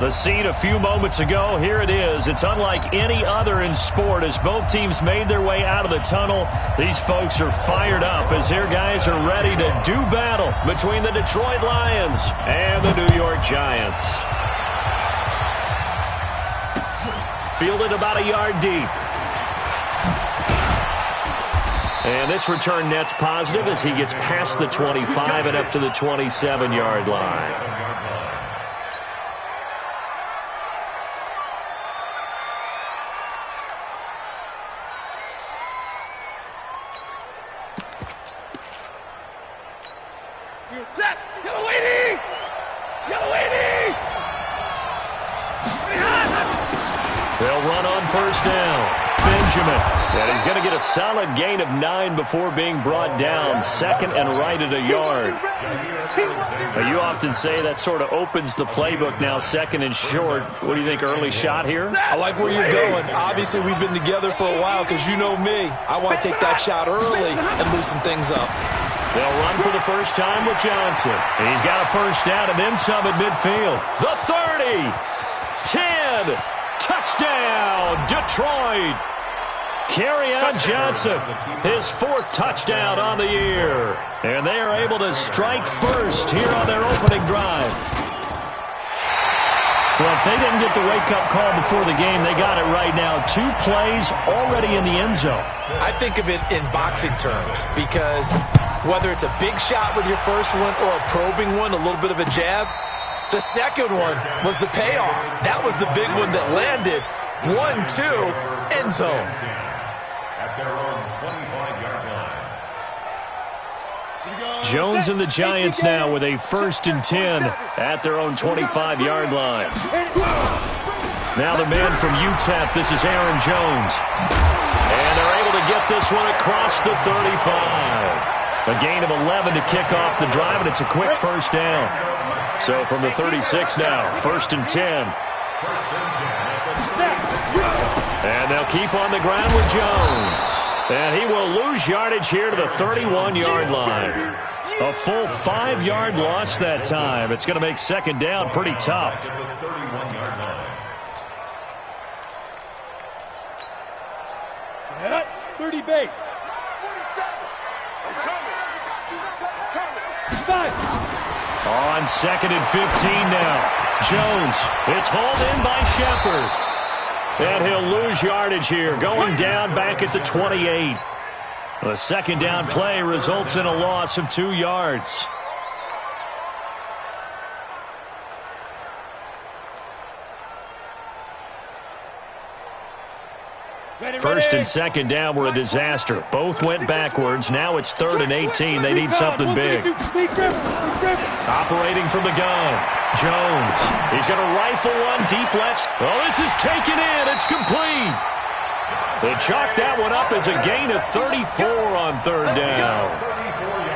The scene a few moments ago, here it is. It's unlike any other in sport as both teams made their way out of the tunnel. These folks are fired up as their guys are ready to do battle between the Detroit Lions and the New York Giants. Fielded about a yard deep. And this return net's positive as he gets past the 25 and up to the 27-yard line. They'll run on first down. Benjamin. And he's going to get a solid gain of 9 before being brought down. Second and right at a yard. Now, you often say that sort of opens the playbook now, second and short. What do you think, early shot here? I like where you're going. Obviously, we've been together for a while because you know me. I want to take that shot early and loosen things up. They'll run for the first time with Johnson. And he's got a first down and then some at midfield. The 30, 10, touchdown, Detroit. Kerryon Johnson, his 4th touchdown on the year. And they are able to strike first here on their opening drive. Well, if they didn't get the wake-up call before the game, they got it right now. 2 plays already in the end zone. I think of it in boxing terms because whether it's a big shot with your first one or a probing one, a little bit of a jab, the second one was the payoff. That was the big one that landed. 1-2, end zone. At their own 25-yard line. Jones and the Giants now with a 1st and 10 at their own 25-yard line. Now the man from UTEP, this is Aaron Jones. And they're able to get this one across the 35. A gain of 11 to kick off the drive, and it's a quick first down. So from the 36 now, 1st and 10. And they'll keep on the ground with Jones. And he will lose yardage here to the 31-yard line. A full 5-yard loss that time. It's going to make second down pretty tough. Set, 30 base. 5. On 2nd and 15 now. Jones, it's hauled in by Shepard. And he'll lose yardage here, going down back at the 28. The second down play results in a loss of 2 yards. First and second down were a disaster. Both went backwards. Now it's 3rd and 18. They need something big. Operating from the gun. Jones. He's going to rifle one deep left. Oh, this is taken in. It's complete. They chalk that one up as a gain of 34 on 3rd down.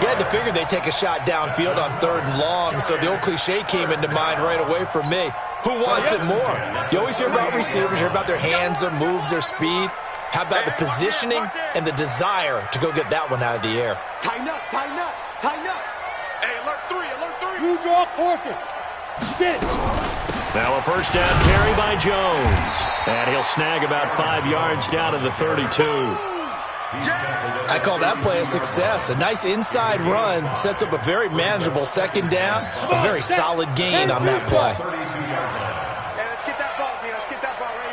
You had to figure they'd take a shot downfield on 3rd and long, so the old cliche came into mind right away for me. Who wants it more? You always hear about receivers, you hear about their hands, their moves, their speed. How about the positioning and the desire to go get that one out of the air? Tighten up, tighten up, tighten up. Hey, alert 3, alert 3. You draw quarters. Sit. Now a first down carry by Jones. And he'll snag about 5 yards down to the 32. I call that play a success. A nice inside run sets up a very manageable second down. A very solid gain on that play. Hey, let's get that ball, D. Let's get that ball right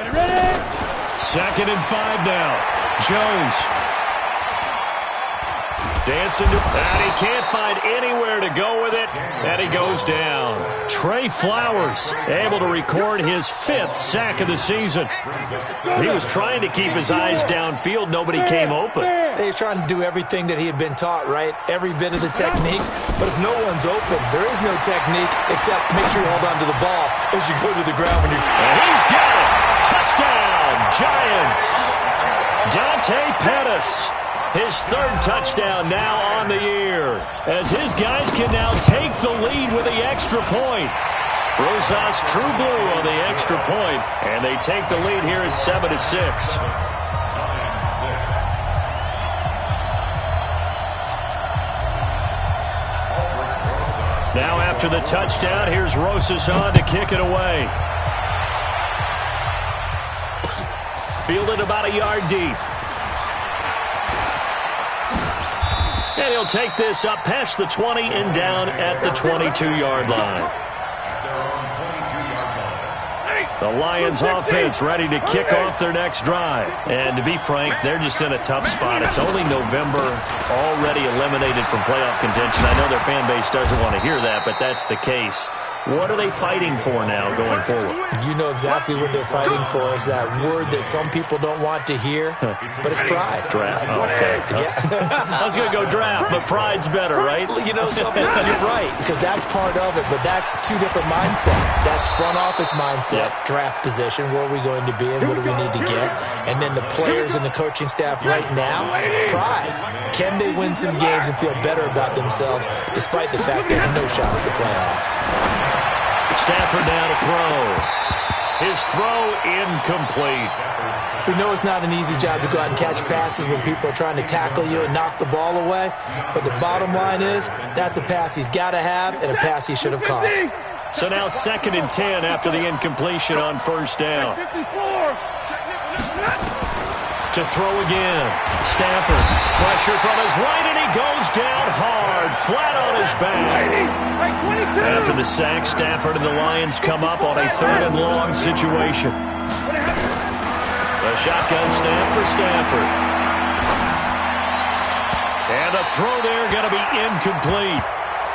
here. Ready? 2nd and 5 now. Jones. Dancing to, and he can't find anywhere to go with it, and he goes down. Trey Flowers able to record his 5th sack of the season. He was trying to keep his eyes downfield. Nobody came open. He's trying to do everything that he had been taught, right? Every bit of the technique. But if no one's open, there is no technique except make sure you hold on to the ball as you go to the ground when you. And he's got it. Touchdown, Giants. Dante Pettis. His 3rd touchdown now on the year, as his guys can now take the lead with the extra point. Rosas True Blue on the extra point, and they take the lead here at 7-6. Now after the touchdown, here's Rosas on to kick it away. Fielded about a yard deep. And he'll take this up past the 20 and down at the 22-yard line. The Lions offense ready to kick off their next drive. And to be frank, they're just in a tough spot. It's only November, already eliminated from playoff contention. I know their fan base doesn't want to hear that, but that's the case. What are they fighting for now going forward? You know exactly what they're fighting for. Is that word that some people don't want to hear, but it's pride. Draft. Okay. Yeah. I was going to go draft, but pride's better, right? You know something? You're right, because that's part of it, but that's two different mindsets. That's front office mindset, draft position, where are we going to be and what do we need to get? And then the players and the coaching staff right now, pride. Can they win some games and feel better about themselves despite the fact they have no shot at the playoffs? Stafford now to throw. His throw incomplete. We know it's not an easy job to go out and catch passes when people are trying to tackle you and knock the ball away. But the bottom line is, that's a pass he's got to have and a pass he should have caught. So now 2nd and 10 after the incompletion on first down. To throw again. Stafford. Pressure from his right, and he goes down hard, flat on his back. After the sack, Stafford and the Lions come up on a 3rd and long situation. A shotgun snap for Stafford. And a throw there going to be incomplete.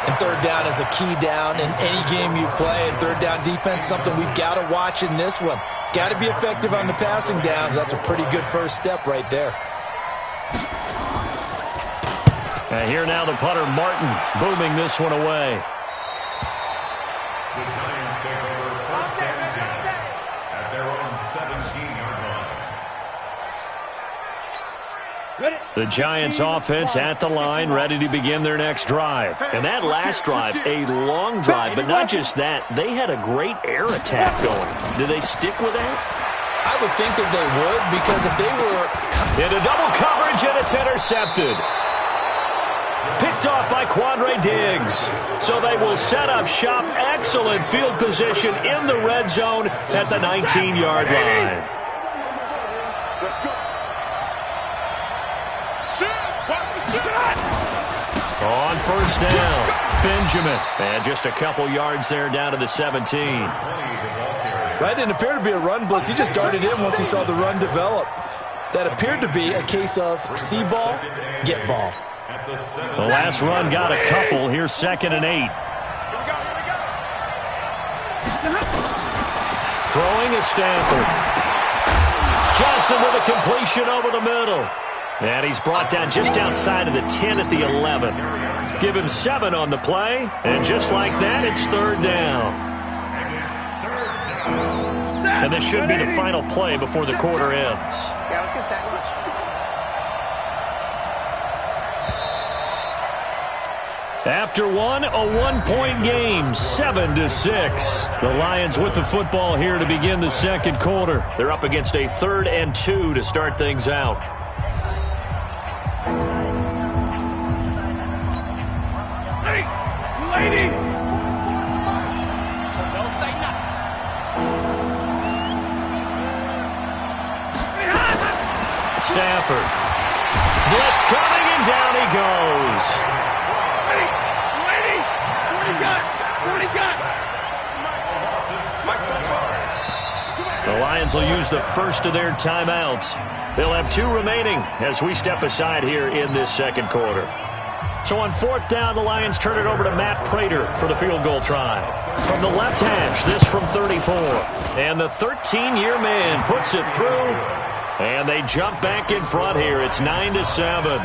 And 3rd down is a key down in any game you play. And 3rd down defense, something we've got to watch in this one. Got to be effective on the passing downs. That's a pretty good first step right there. And here now the punter, Martin, booming this one away. The Giants take over 1st and 10 at their own 17-yard line. The Giants offense at the line, ready to begin their next drive. And that last drive, a long drive, but not just that. They had a great air attack going. Do they stick with that? I would think that they would, because if they were into double coverage, and it's intercepted. Picked off by Quandre Diggs. So they will set up shop. Excellent field position in the red zone at the 19-yard line. Let's go. On first down, Benjamin. And just a couple yards there down to the 17. That didn't appear to be a run blitz. He just darted in once he saw the run develop. That appeared to be a case of see ball, get ball. The last run got a couple. Here's 2nd and 8. Throwing is Stafford. Johnson with a completion over the middle. And he's brought down just outside of the 10 at the 11. Give him 7 on the play. And just like that, it's 3rd down. And this should be the final play before the quarter ends. Yeah, let's get sack lunch. After one, a 1-point game, 7-6. The Lions with the football here to begin the second quarter. They're up against a 3rd and 2 to start things out. Lady! Don't say nothing. Stafford. Blitz coming, and down he goes. Lady! What do you got? The Lions will use the first of their timeouts. They'll have 2 remaining as we step aside here in this second quarter. So on 4th down, the Lions turn it over to Matt Prater for the field goal try. From the left hash, this from 34. And the 13-year man puts it through. And they jump back in front here. It's 9-7.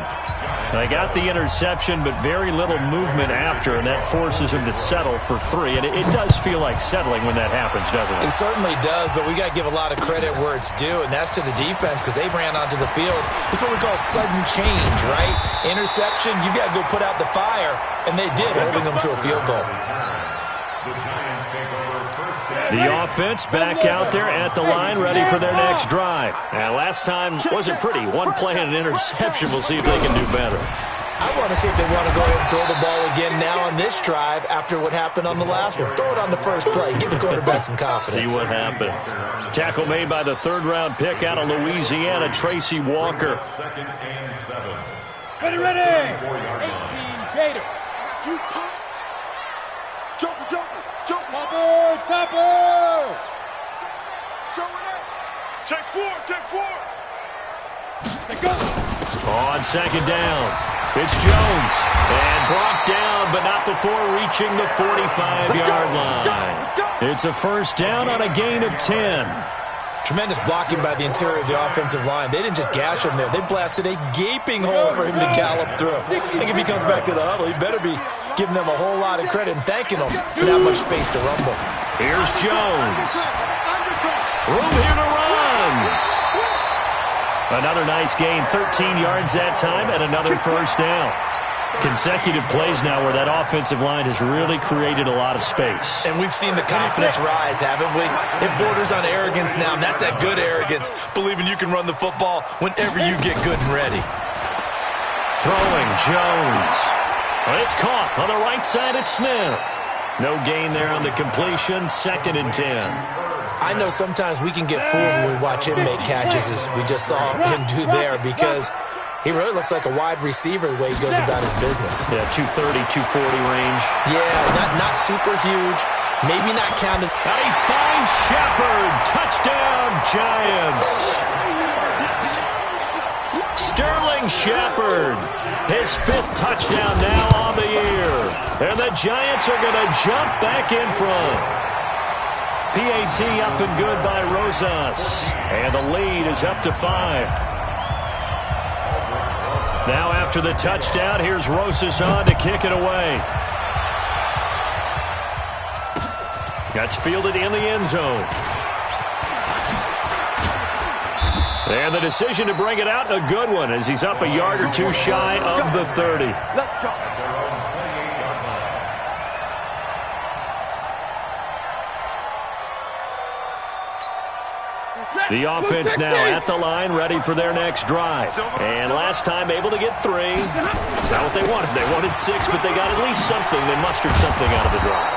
They got the interception, but very little movement after, and that forces him to settle for 3. And it does feel like settling when that happens, doesn't it? It certainly does, but we got to give a lot of credit where it's due, and that's to the defense, because they ran onto the field. This is what we call sudden change, right? Interception, you got to go put out the fire, and they did, holding them to a field goal. The offense back out there at the line, ready for their next drive. And last time wasn't pretty. 1 play and an interception. We'll see if they can do better. I want to see if they want to go ahead and throw the ball again now on this drive after what happened on the last one. Throw it on the first play. Give the quarterback some confidence. See what happens. Tackle made by the 3rd-round pick out of Louisiana, Tracy Walker. 2nd and 7. Ready! 18 Gator. Jumper. Topper! Take four. On second down, it's Jones. And brought down, but not before reaching the 45-yard line. It's a first down on a gain of 10. Tremendous blocking by the interior of the offensive line. They didn't just gash him there. They blasted a gaping hole for him to gallop through. I think if he comes back to the huddle, he better be giving them a whole lot of credit and thanking them for that much space to rumble. Here's Jones. Room here to run. Another nice gain, 13 yards that time, and another first down. Consecutive plays now where that offensive line has really created a lot of space. And we've seen the confidence rise, haven't we? It borders on arrogance now, and that's that good arrogance, believing you can run the football whenever you get good and ready. Throwing, Jones. Well, it's caught on the right side at Smith. No gain there on the completion, 2nd and 10. I know sometimes we can get fooled when we watch him make catches, as we just saw him do there, because he really looks like a wide receiver the way he goes about his business. Yeah, 230, 240 range. Yeah, not super huge, maybe not counted. And he finds Shepard. Touchdown, Giants. Sterling Shepard, his 5th touchdown now on the year. And the Giants are going to jump back in front. PAT up and good by Rosas. And the lead is up to 5. Now after the touchdown, here's Rosas on to kick it away. That's fielded in the end zone. And the decision to bring it out, a good one, as he's up a yard or two shy of the 30. Let's go. The offense now at the line, ready for their next drive. And last time able to get 3. It's not what they wanted. They wanted 6, but they got at least something. They mustered something out of the drive.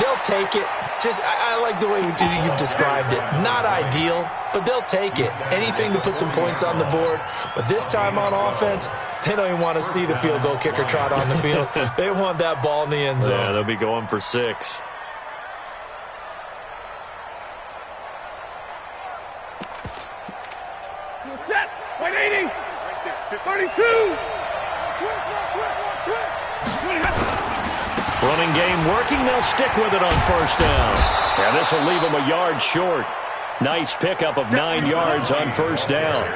They'll take it. I like the way you described it. Not ideal, but they'll take it. Anything to put some points on the board. But this time on offense, they don't even want to see the field goal kicker trot on the field. They want that ball in the end zone. Yeah, they'll be going for 6. Set. 180. 32. Running game working. They'll stick with it on first down. And this will leave them a yard short. Nice pickup of 9 yards on first down.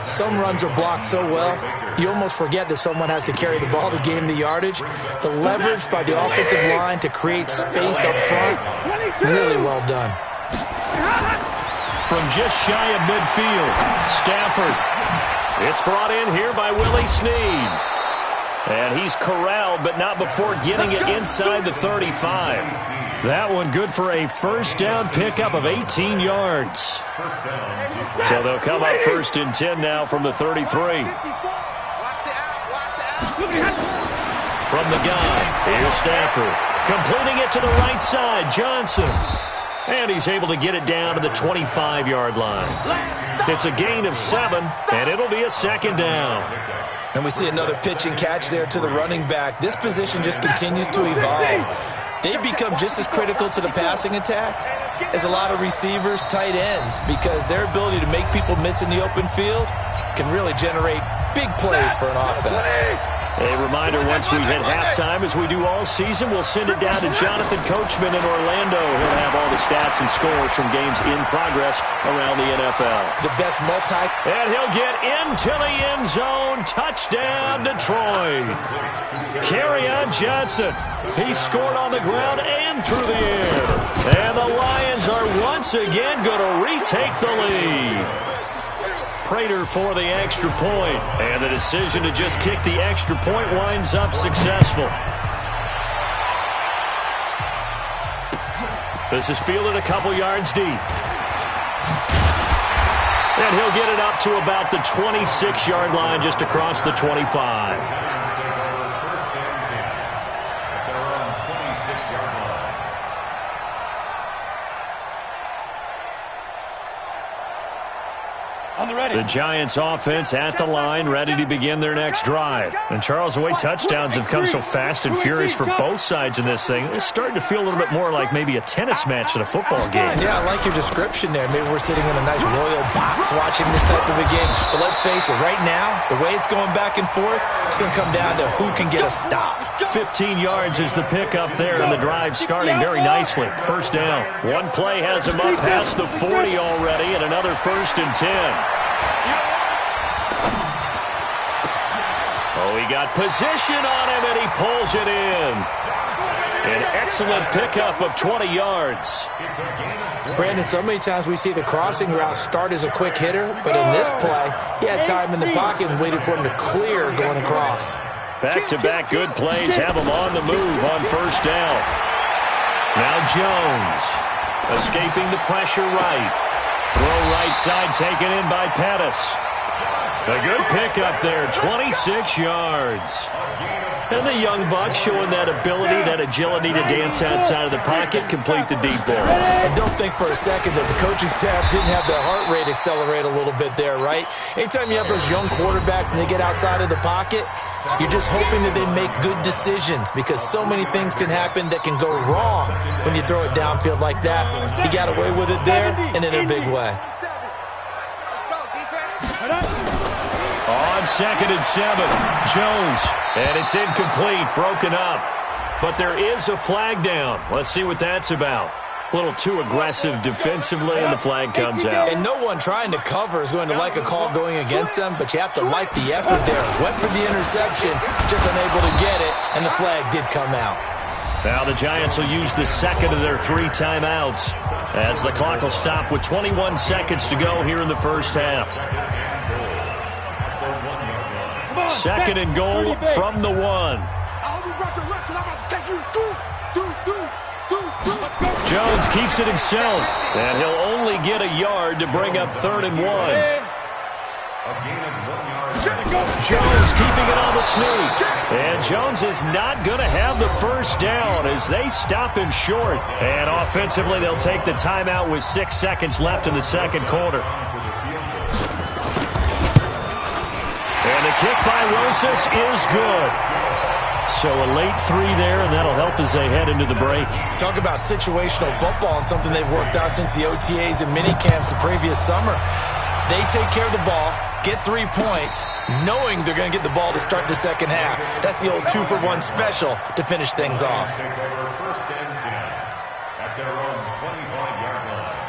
Some runs are blocked so well, you almost forget that someone has to carry the ball to gain the yardage. The leverage by the offensive line to create space up front, really well done. From just shy of midfield, Stafford. It's brought in here by Willie Snead. And he's corralled, but not before getting it inside the 35. That one good for a first down pickup of 18 yards. So they'll come up 1st and 10 now from the 33. From the gun, here's Stafford. Completing it to the right side, Johnson. And he's able to get it down to the 25-yard line. It's a gain of 7, and it'll be a 2nd down. And we see another pitch and catch there to the running back. This position just continues to evolve. They've become just as critical to the passing attack as a lot of receivers, tight ends, because their ability to make people miss in the open field can really generate big plays for an offense. A reminder, once we hit halftime, as we do all season, we'll send it down to Jonathan Coachman in Orlando. He'll have all the stats and scores from games in progress around the NFL. The best And he'll get into the end zone. Touchdown, Detroit. Kerryon Johnson. He scored on the ground and through the air. And the Lions are once again going to retake the lead. Prater for the extra point. And the decision to just kick the extra point winds up successful. This is fielded a couple yards deep. And he'll get it up to about the 26-yard line, just across the 25. On The Giants offense at the line, ready to begin their next drive. And Charles, the way touchdowns have come so fast and furious for both sides in this thing, it's starting to feel a little bit more like maybe a tennis match than a football game. Yeah, I like your description there. Maybe we're sitting in a nice royal box watching this type of a game. But let's face it, right now, the way it's going back and forth, it's going to come down to who can get a stop. 15 yards is the pickup there, and the drive starting very nicely. First down. One play has him up past the 40 already, and another 1st and 10. Oh, he got position on him, and he pulls it in. An excellent pickup of 20 yards. Brandon, so many times we see the crossing route start as a quick hitter, but in this play, he had time in the pocket and waited for him to clear going across. Back-to-back good plays have him on the move on first down. Now Jones escaping the pressure right. Throw right side taken in by Pettis. A good pickup there, 26 yards. And the young buck showing that ability, that agility to dance outside of the pocket, complete the deep ball. And don't think for a second that the coaching staff didn't have their heart rate accelerate a little bit there, right? Anytime you have those young quarterbacks and they get outside of the pocket, you're just hoping that they make good decisions because so many things can happen that can go wrong when you throw it downfield like that. He got away with it there and in a big way. On 2nd and 7, Jones, and it's incomplete, broken up. But there is a flag down. Let's see what that's about. A little too aggressive defensively, and the flag comes out. And no one trying to cover is going to like a call going against them, but you have to like the effort there. Went for the interception, just unable to get it, and the flag did come out. Now the Giants will use the second of their 3 timeouts as the clock will stop with 21 seconds to go here in the first half. 2nd and goal from the 1. Jones keeps it himself, and he'll only get a yard to bring up 3rd and 1. Jones keeping it on the sneak. And Jones is not going to have the first down as they stop him short. And offensively, they'll take the timeout with 6 seconds left in the second quarter. And the kick by Rosas is good. So a late 3 there, and that'll help as they head into the break. Talk about situational football and something they've worked out since the OTAs and minicamps the previous summer. They take care of the ball, get 3 points, knowing they're going to get the ball to start the second half. That's the old 2-for-1 special to finish things off. First and 10 at their own 25-yard line.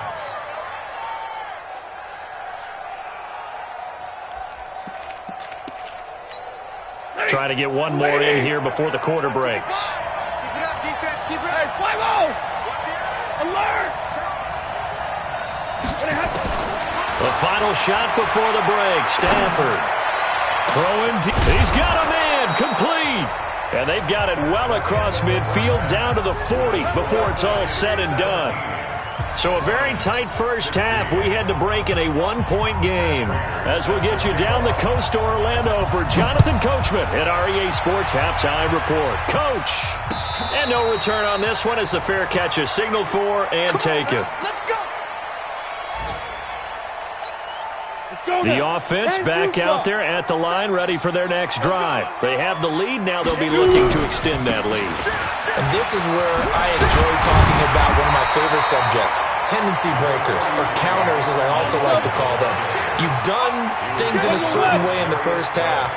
Trying to get one more in here before the quarter breaks. Keep it up, defense. Keep it up. 5-0. Alert. The final shot before the break. Stafford throwing. He's got a man complete. And they've got it well across midfield down to the 40 before it's all said and done. So a very tight first half. We had to break in a 1-point game. As we'll get you down the coast to Orlando for Jonathan Coachman at REA Sports Halftime Report. Coach! And no return on this one as the fair catch is signaled for and taken. The offense back out there at the line, ready for their next drive. They have the lead. Now they'll be looking to extend that lead. And this is where I enjoy talking about one of my favorite subjects, tendency breakers, or counters as I also like to call them. You've done things in a certain way in the first half,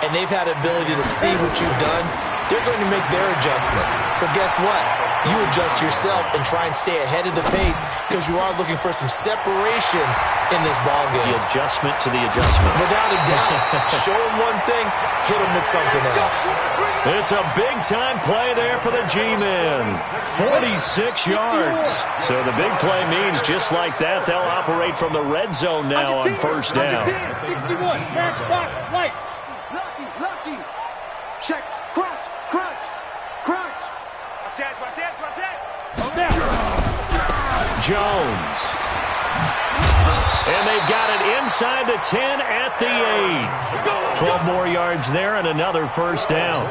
and they've had the ability to see what you've done. They're going to make their adjustments. So guess what? You adjust yourself and try and stay ahead of the pace because you are looking for some separation in this ball game. The adjustment to the adjustment. Without a doubt. Show them one thing, hit them with something else. It's a big-time play there for the G-men. 46 yards. So the big play means just like that, they'll operate from the red zone now on first down. 61, match box, lights. Lucky. Check. Crunch. Watch that. Jones. And they've got it inside the 10 at the 8. 12 more yards there and another first down.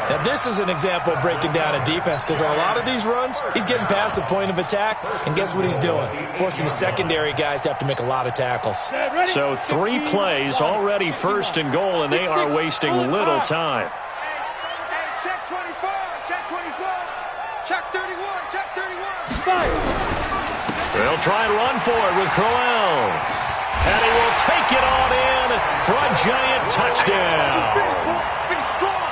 Now, this is an example of breaking down a defense because on a lot of these runs, he's getting past the point of attack, and guess what he's doing? Forcing the secondary guys to have to make a lot, of tackles. So 3 plays, already first and goal, and they are wasting little time. Check 24, check 24, check 31, check 31. They'll try and run for it with Crowell. And he will take it on in for a giant touchdown.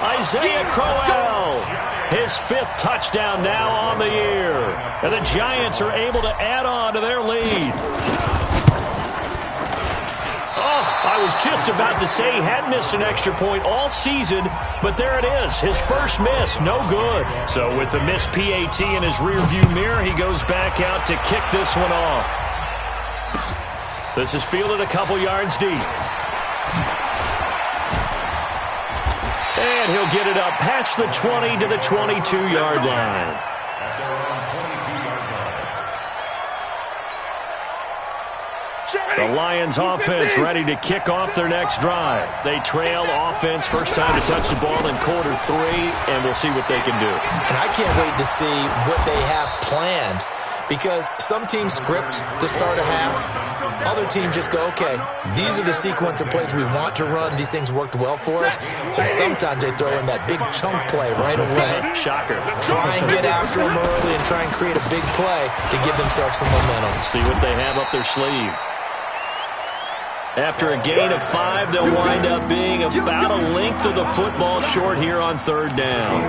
Isaiah Crowell, his 5th touchdown now on the year. And the Giants are able to add on to their lead. I was just about to say he hadn't missed an extra point all season, but there it is. His first miss, no good. So with the missed PAT in his rearview mirror, he goes back out to kick this one off. This is fielded a couple yards deep. And he'll get it up past the 20 to the 22-yard line. The Lions offense ready to kick off their next drive. They trail offense, first time to touch the ball in quarter 3, and we'll see what they can do. And I can't wait to see what they have planned because some teams script to start a half. Other teams just go, okay, these are the sequence of plays we want to run. These things worked well for us. And sometimes they throw in that big chunk play right away. Shocker. Try and get after them early and try and create a big play to give themselves some momentum. See what they have up their sleeve. After a gain of 5, they'll wind up being about a length of the football short here on 3rd down.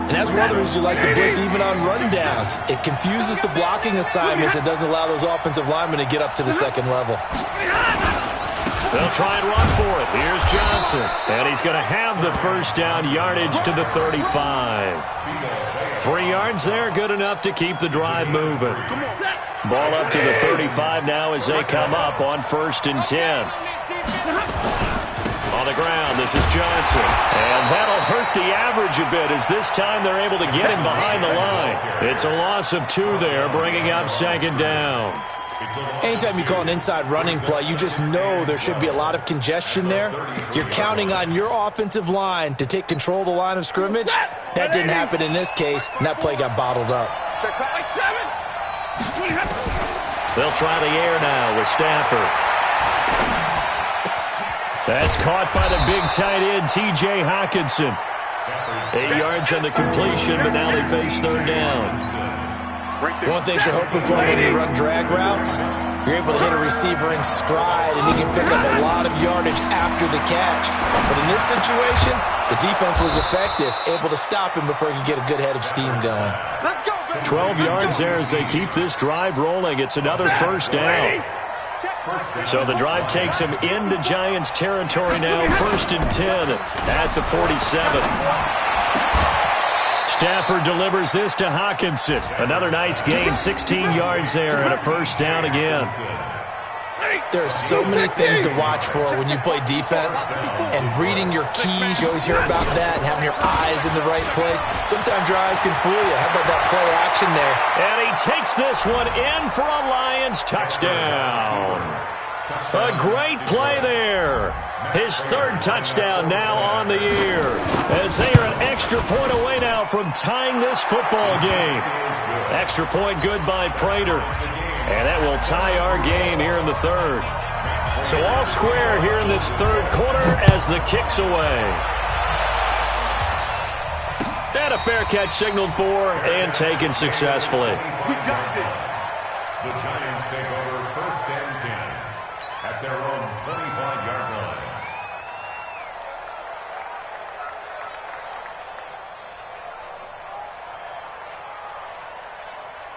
And that's one of the reasons you like to blitz even on rundowns. It confuses the blocking assignments. It doesn't allow those offensive linemen to get up to the second level. They'll try and run for it. Here's Johnson. And he's going to have the first down yardage to the 35. 3 yards there, good enough to keep the drive moving. Ball up to the 35 now as they come up on 1st and 10. On the ground, this is Johnson. And that'll hurt the average a bit as this time they're able to get him behind the line. It's a loss of 2 there, bringing up 2nd down. Anytime you call an inside running play, you just know there should be a lot of congestion there. You're counting on your offensive line to take control of the line of scrimmage. That didn't happen in this case, and that play got bottled up. They'll try the air now with Stafford. That's caught by the big tight end, T.J. Hockenson. 8 yards on the completion, but now they face 3rd down. One thing you're hoping for when you run drag routes, you're able to hit a receiver in stride, and he can pick up a lot of yardage after the catch. But in this situation, the defense was effective, able to stop him before he could get a good head of steam going. 12 yards there as they keep this drive rolling. It's another 1st down. So the drive takes him into Giants territory now, 1st and 10 at the 47. Stafford delivers this to Hockenson. Another nice gain, 16 yards there, and a 1st down again. There are so many things to watch for when you play defense, and reading your keys, you always hear about that, and having your eyes in the right place. Sometimes your eyes can fool you. How about that play action there? And he takes this one in for a Lions touchdown. A great play there. His 3rd touchdown now on the year, as they are an extra point away now from tying this football game. Extra point good by Prater. And that will tie our game here in the 3rd. So all square here in this 3rd quarter as the kick's away. And a fair catch signaled for and taken successfully. We got this. The Giants take over 1st and 10 at their own 25-yard line.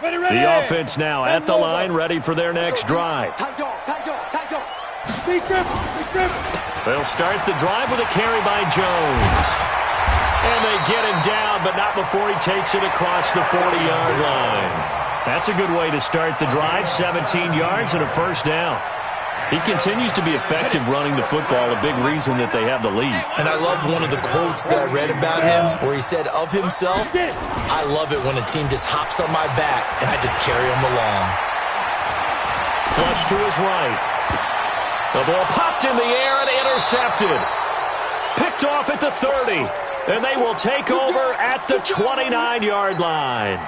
The offense now at the line, ready for their next drive. They'll start the drive with a carry by Jones. And they get him down, but not before he takes it across the 40-yard line. That's a good way to start the drive, 17 yards and a 1st down. He continues to be effective running the football, a big reason that they have the lead. And I love one of the quotes that I read about him where he said of himself, I love it when a team just hops on my back and I just carry them along. Flush to his right. The ball popped in the air and intercepted. Picked off at the 30. And they will take over at the 29-yard line.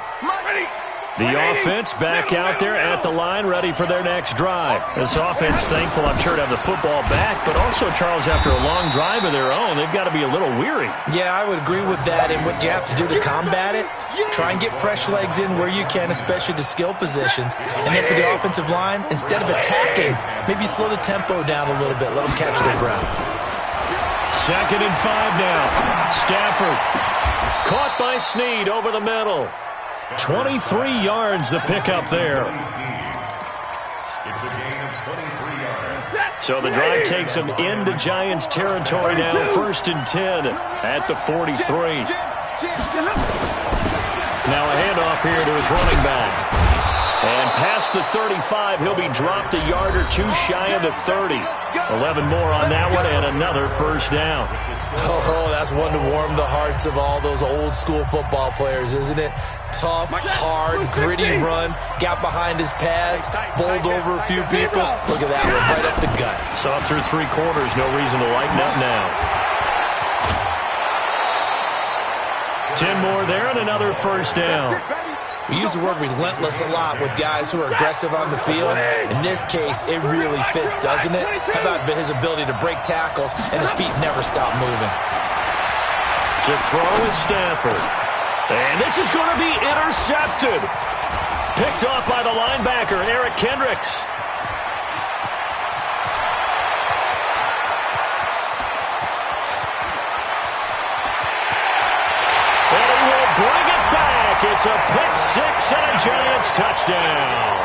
The offense back out there at the line, ready for their next drive. This offense thankful, I'm sure, to have the football back, but also, Charles, after a long drive of their own, they've got to be a little weary. Yeah, I would agree with that. And what you have to do to combat it, try and get fresh legs in where you can, especially to skill positions. And then for the offensive line, instead of attacking, maybe slow the tempo down a little bit. Let them catch their breath. 2nd and 5 now. Stafford caught by Snead over the middle. 23 yards the pickup there. It's a gain of 23 yards. So the drive takes them into Giants territory now. 1st and 10 at the 43. Now a handoff here to his running back. And past the 35, he'll be dropped a yard or two shy of the 30. 11 more on that one and another first down. Oh, that's one to warm the hearts of all those old school football players, isn't it? Tough, hard, gritty run, got behind his pads, bowled over a few people. Look at that one, right up the gut. Saw through 3 quarters, no reason to lighten up now. 10 more there and another first down. We use the word relentless a lot with guys who are aggressive on the field. In this case, it really fits, doesn't it? How about his ability to break tackles and his feet never stop moving? To throw is Stafford. And this is going to be intercepted. Picked off by the linebacker, Eric Kendricks. And he will bring it back. It's a pick 6 and a Giants touchdown.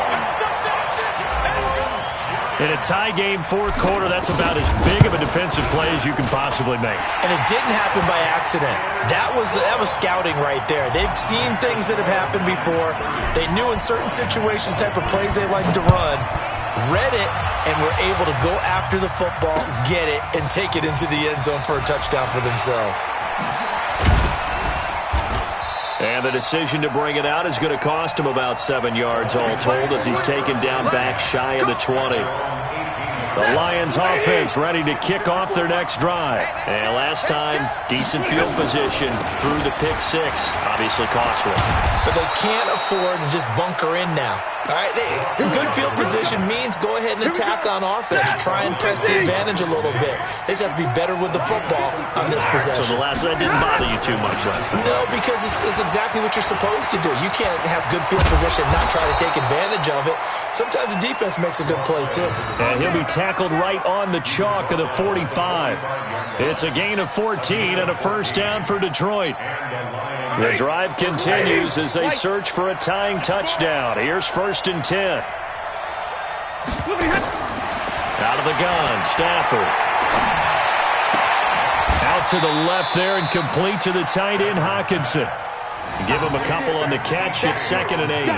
In a tie game, 4th quarter, that's about as big of a defensive play as you can possibly make. And it didn't happen by accident. That was scouting right there. They've seen things that have happened before. They knew in certain situations the type of plays they like to run, read it, and were able to go after the football, get it, and take it into the end zone for a touchdown for themselves. And the decision to bring it out is going to cost him about 7 yards all told as he's taken down back shy of the 20. The Lions offense ready to kick off their next drive. And last time, decent field position through the pick 6. Obviously costly. But they can't afford to just bunker in now. All right, good field position means go ahead and attack on offense. Try and press the advantage a little bit. They just have to be better with the football on this possession. So that didn't bother you too much last time? No, because it's exactly what you're supposed to do. You can't have good field position and not try to take advantage of it. Sometimes the defense makes a good play, too. And he'll be tackled right on the chalk of the 45. It's a gain of 14 and a first down for Detroit. The drive continues as they search for a tying touchdown. Here's 1st and 10. Out of the gun, Stafford. Out to the left there and complete to the tight end, Hockenson. Give him a couple on the catch. It's 2nd and 8.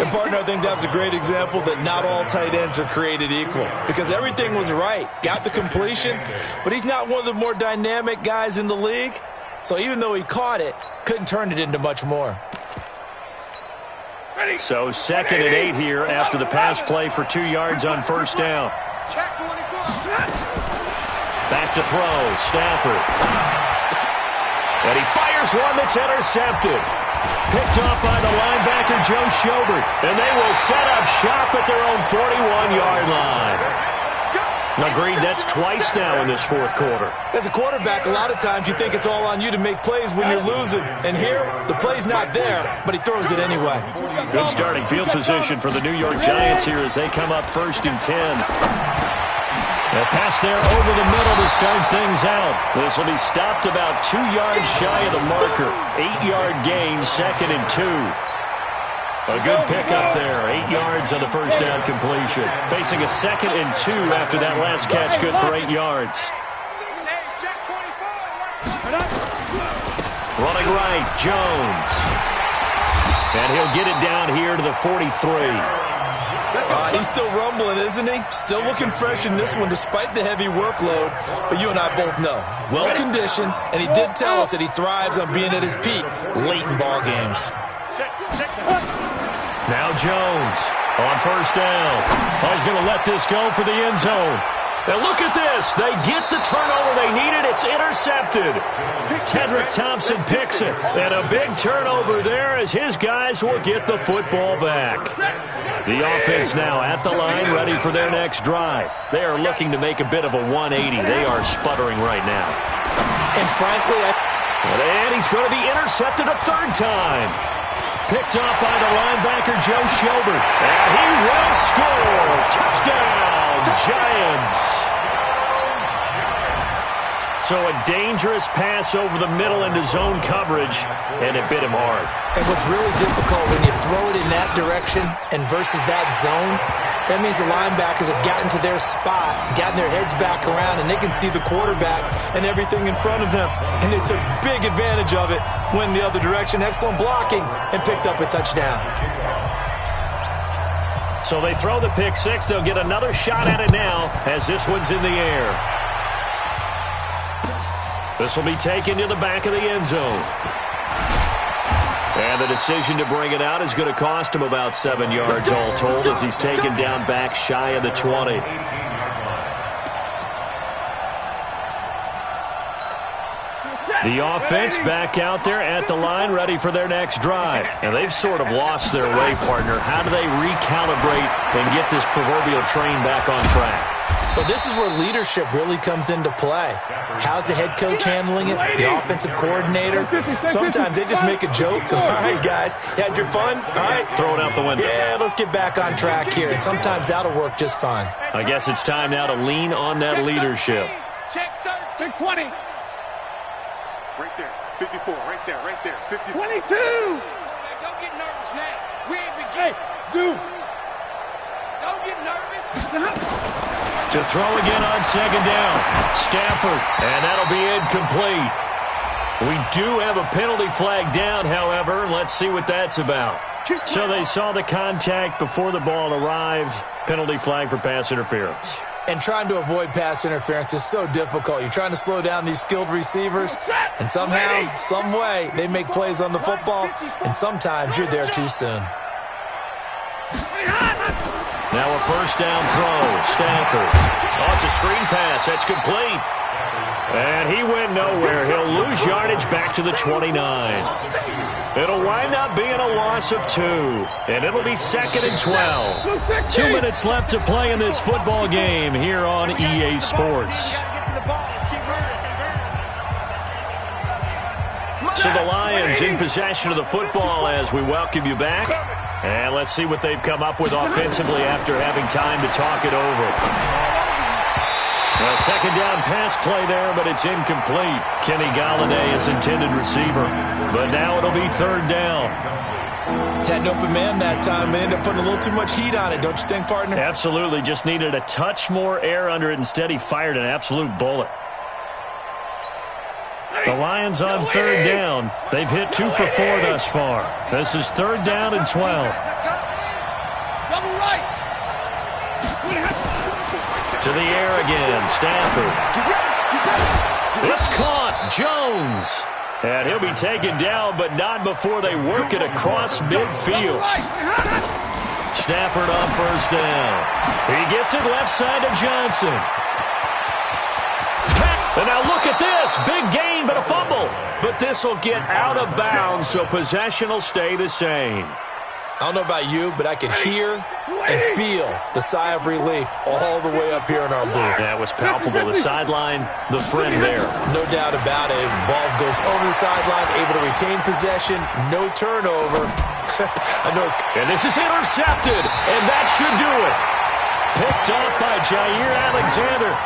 And, partner, I think that's a great example that not all tight ends are created equal because everything was right. Got the completion, but he's not one of the more dynamic guys in the league. So even though he caught it, couldn't turn it into much more. So 2nd and 8 here after the pass play for 2 yards on first down. Back to throw, Stafford. And he fires one that's intercepted. Picked off by the linebacker, Joe Schobert. And they will set up shop at their own 41-yard line. Agreed, that's twice now in this 4th quarter. As a quarterback, a lot of times you think it's all on you to make plays when you're losing. And here, the play's not there, but he throws it anyway. Good starting field position for the New York Giants here as they come up 1st and 10. A pass there over the middle to start things out. This will be stopped about 2 yards shy of the marker. 8-yard gain, 2nd and 2. A good pickup there. 8 yards on the first down completion. Facing a 2nd and 2 after that last catch, good for 8 yards. Running right, Jones. And he'll get it down here to the 43. He's still rumbling, isn't he? Still looking fresh in this one despite the heavy workload. But you and I both know, well-conditioned, and he did tell us that he thrives on being at his peak late in ball games. Now Jones on first down. Oh, he's going to let this go for the end zone. And look at this. They get the turnover they needed. It's intercepted. Tedrick Thompson picks it. And a big turnover there as his guys will get the football back. The offense now at the line, ready for their next drive. They are looking to make a bit of a 180. They are sputtering right now. And frankly, and he's going to be intercepted a third time. Picked off by the linebacker, Joe Schobert. And he will score. Touchdown, Giants. So a dangerous pass over the middle into zone coverage, and it bit him hard. And what's really difficult when you throw it in that direction and versus that zone, that means the linebackers have gotten to their spot, gotten their heads back around, and they can see the quarterback and everything in front of them. And they took big advantage of it, went the other direction, excellent blocking, and picked up a touchdown. So they throw the pick six. They'll get another shot at it now as this one's in the air. This will be taken to the back of the end zone. And the decision to bring it out is going to cost him about 7 yards all told as he's taken down back shy of the 20. The offense back out there at the line, ready for their next drive. And they've sort of lost their way, partner. How do they recalibrate and get this proverbial train back on track? Well, this is where leadership really comes into play. How's the head coach handling it? The offensive coordinator? Sometimes they just make a joke. All right, guys, you had your fun? All right. Throw it out the window. Yeah, let's get back on track here. And sometimes that'll work just fine. I guess it's time now to lean on that leadership. Check 20. Right there. 54. Right there. 50. 22. Don't get nervous now. We ain't beginning. Zoom. Don't get nervous. To throw again on second down. Stafford, and that'll be incomplete. We do have a penalty flag down, however. Let's see what that's about. So they saw the contact before the ball arrived. Penalty flag for pass interference. And trying to avoid pass interference is so difficult. You're trying to slow down these skilled receivers, and somehow, some way, they make plays on the football, and sometimes you're there too soon. Now a first down throw. Stafford. Oh, it's a screen pass. That's complete. And he went nowhere. He'll lose yardage back to the 29. It'll wind up being a loss of 2. And it'll be 2nd and 12. 2 minutes left to play in this football game here on EA Sports. So the Lions in possession of the football as we welcome you back. And let's see what they've come up with offensively after having time to talk it over. A second down pass play there, but it's incomplete. Kenny Galladay is intended receiver. But now it'll be third down. Had an open man that time, but ended up putting a little too much heat on it, don't you think, partner? Absolutely. Just needed a touch more air under it. Instead, he fired an absolute bullet. The Lions on third down. They've hit 2 for 4 thus far. This is third down and 12. Double right. To the air again. Stafford. It's caught. Jones. And he'll be taken down, but not before they work it across midfield. Stafford on first down. He gets it left side to Johnson. And now look at this. Big gain, but a fumble. But this will get out of bounds, so possession will stay the same. I don't know about you, but I could hear and feel the sigh of relief all the way up here in our booth. That was palpable. The sideline, the friend there. No doubt about it. Ball goes over the sideline, able to retain possession, no turnover. I know it's... And this is intercepted, and that should do it. Picked off by Jair Alexander.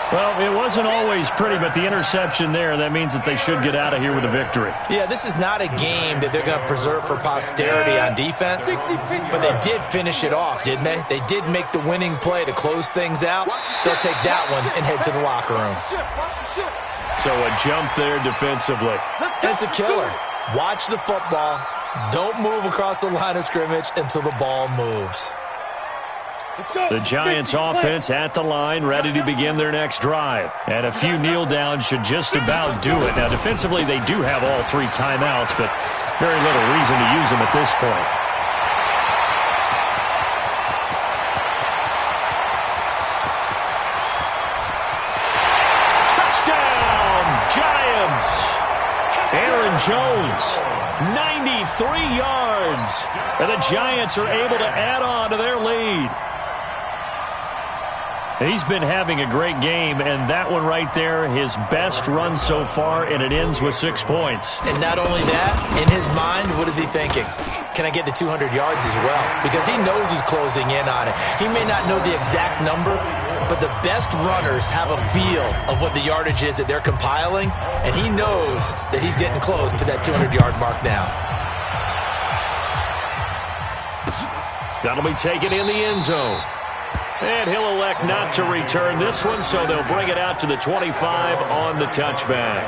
Well, it wasn't always pretty, but the interception there, that means that they should get out of here with a victory. Yeah, this is not a game that they're going to preserve for posterity on defense, but they did finish it off, didn't they? They did make the winning play to close things out. They'll take that one and head to the locker room. So a jump there defensively. And it's a killer. Watch the football. Don't move across the line of scrimmage until the ball moves. The Giants offense at the line, ready to begin their next drive. And a few kneel downs should just about do it. Now, defensively, they do have all 3 timeouts, but very little reason to use them at this point. Jones, 93 yards. And the Giants are able to add on to their lead. He's been having a great game, and that one right there, his best run so far, and it ends with 6 points. And not only that, in his mind, what is he thinking? Can I get to 200 yards as well? Because he knows he's closing in on it. He may not know the exact number, but the best runners have a feel of what the yardage is that they're compiling, and he knows that he's getting close to that 200-yard mark now. That'll be taken in the end zone. And he'll elect not to return this one, so they'll bring it out to the 25 on the touchback.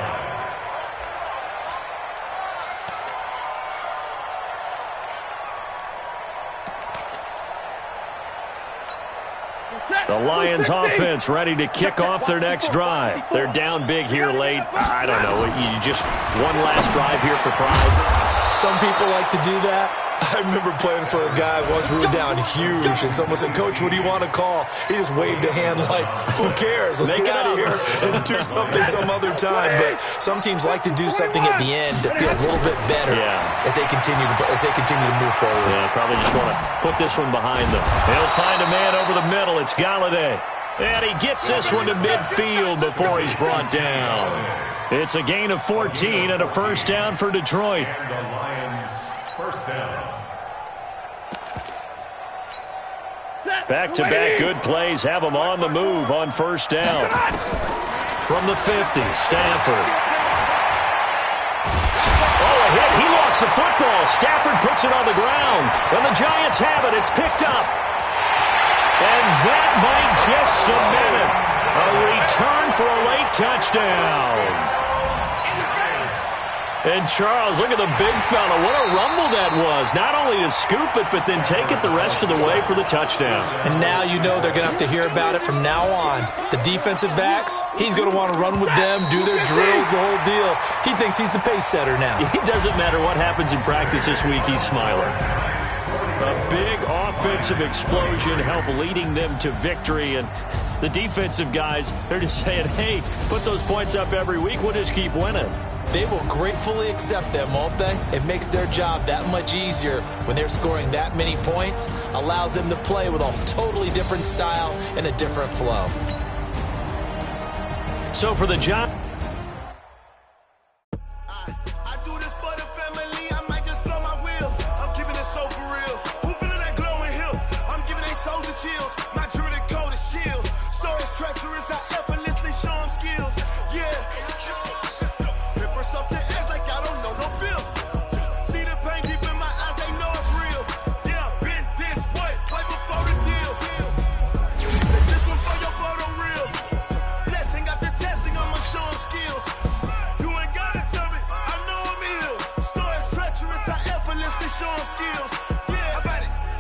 The Lions offense ready to kick off their next drive. They're down big here late. I don't know. You just one last drive here for pride. Some people like to do that. I remember playing for a guy once we were down huge, and someone said, "Coach, what do you want to call?" He just waved a hand like, "Who cares? Let's get out of here and do something some other time." But some teams like to do something at the end to feel a little bit better as they continue to move forward. Yeah, probably just want to put this one behind them. They'll find a man over the middle. It's Galladay. And he gets this one to midfield before he's brought down. It's a gain of 14 and a first down for Detroit. And the Lions, first down. Back-to-back good plays have him on the move on first down. From the 50, Stafford. Oh, a hit. He lost the football. Stafford puts it on the ground. And the Giants have it. It's picked up. And that might just cement it. A return for a late touchdown. And Charles, look at the big fella. What a rumble that was. Not only to scoop it, but then take it the rest of the way for the touchdown. And now you know they're going to have to hear about it from now on. The defensive backs, he's going to want to run with them, do their drills, the whole deal. He thinks he's the pace setter now. It doesn't matter what happens in practice this week, he's smiling. A big offensive explosion helped leading them to victory. And the defensive guys, they're just saying, hey, put those points up every week. We'll just keep winning. They will gratefully accept them, won't they? It makes their job that much easier when they're scoring that many points. Allows them to play with a totally different style and a different flow. So for the job. I do this for the family. I might just blow my wheel. I'm keeping it so for real. Who feeling that glowing hill? I'm giving they soldier chills. My jewelry code is chill. Stories treacherous. I effortlessly show them skills. Yeah. Off the edge like I don't know no bill. See the pain deep in my eyes, they know it's real. Yeah, been this way, right before the deal. Say this one for your photo real. Blessing after testing, I'ma show them skills. You ain't gotta tell me, I know I'm ill. Stories treacherous, I effortlessly show them skills. Yeah,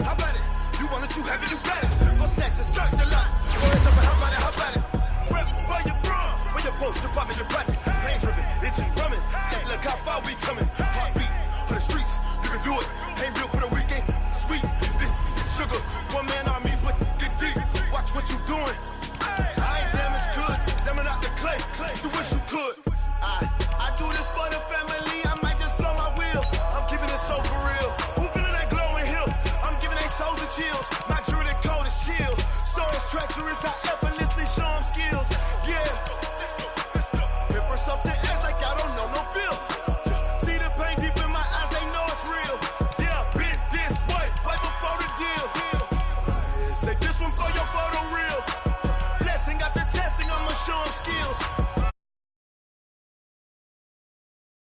how about it? You want it, you have it, you got it. Go snatch it, start the lot. Go ahead, jump it, how about it? Rep for your bro, when you're supposed to pop in your projects. Pain driven, itching, drumming. Look how far we coming. Heartbeat for the streets. You can do it. Ain't built for the weekend. Sweet. This sugar. One man army, but get deep. Watch what you doing. I ain't damaged goods. Damn it out the clay. You wish you could. I do this for the family. I might just blow my wheel. I'm keeping it so for real. Who feeling that glowing hill? I'm giving they soldier chills. My jewelry code is chill. Stories treacherous. I effortlessly show them skills. Yeah. Off the edge like I don't know no bill. See the pain deep in my eyes, they know it's real. Yeah, been this way, right before the deal. Say this one for your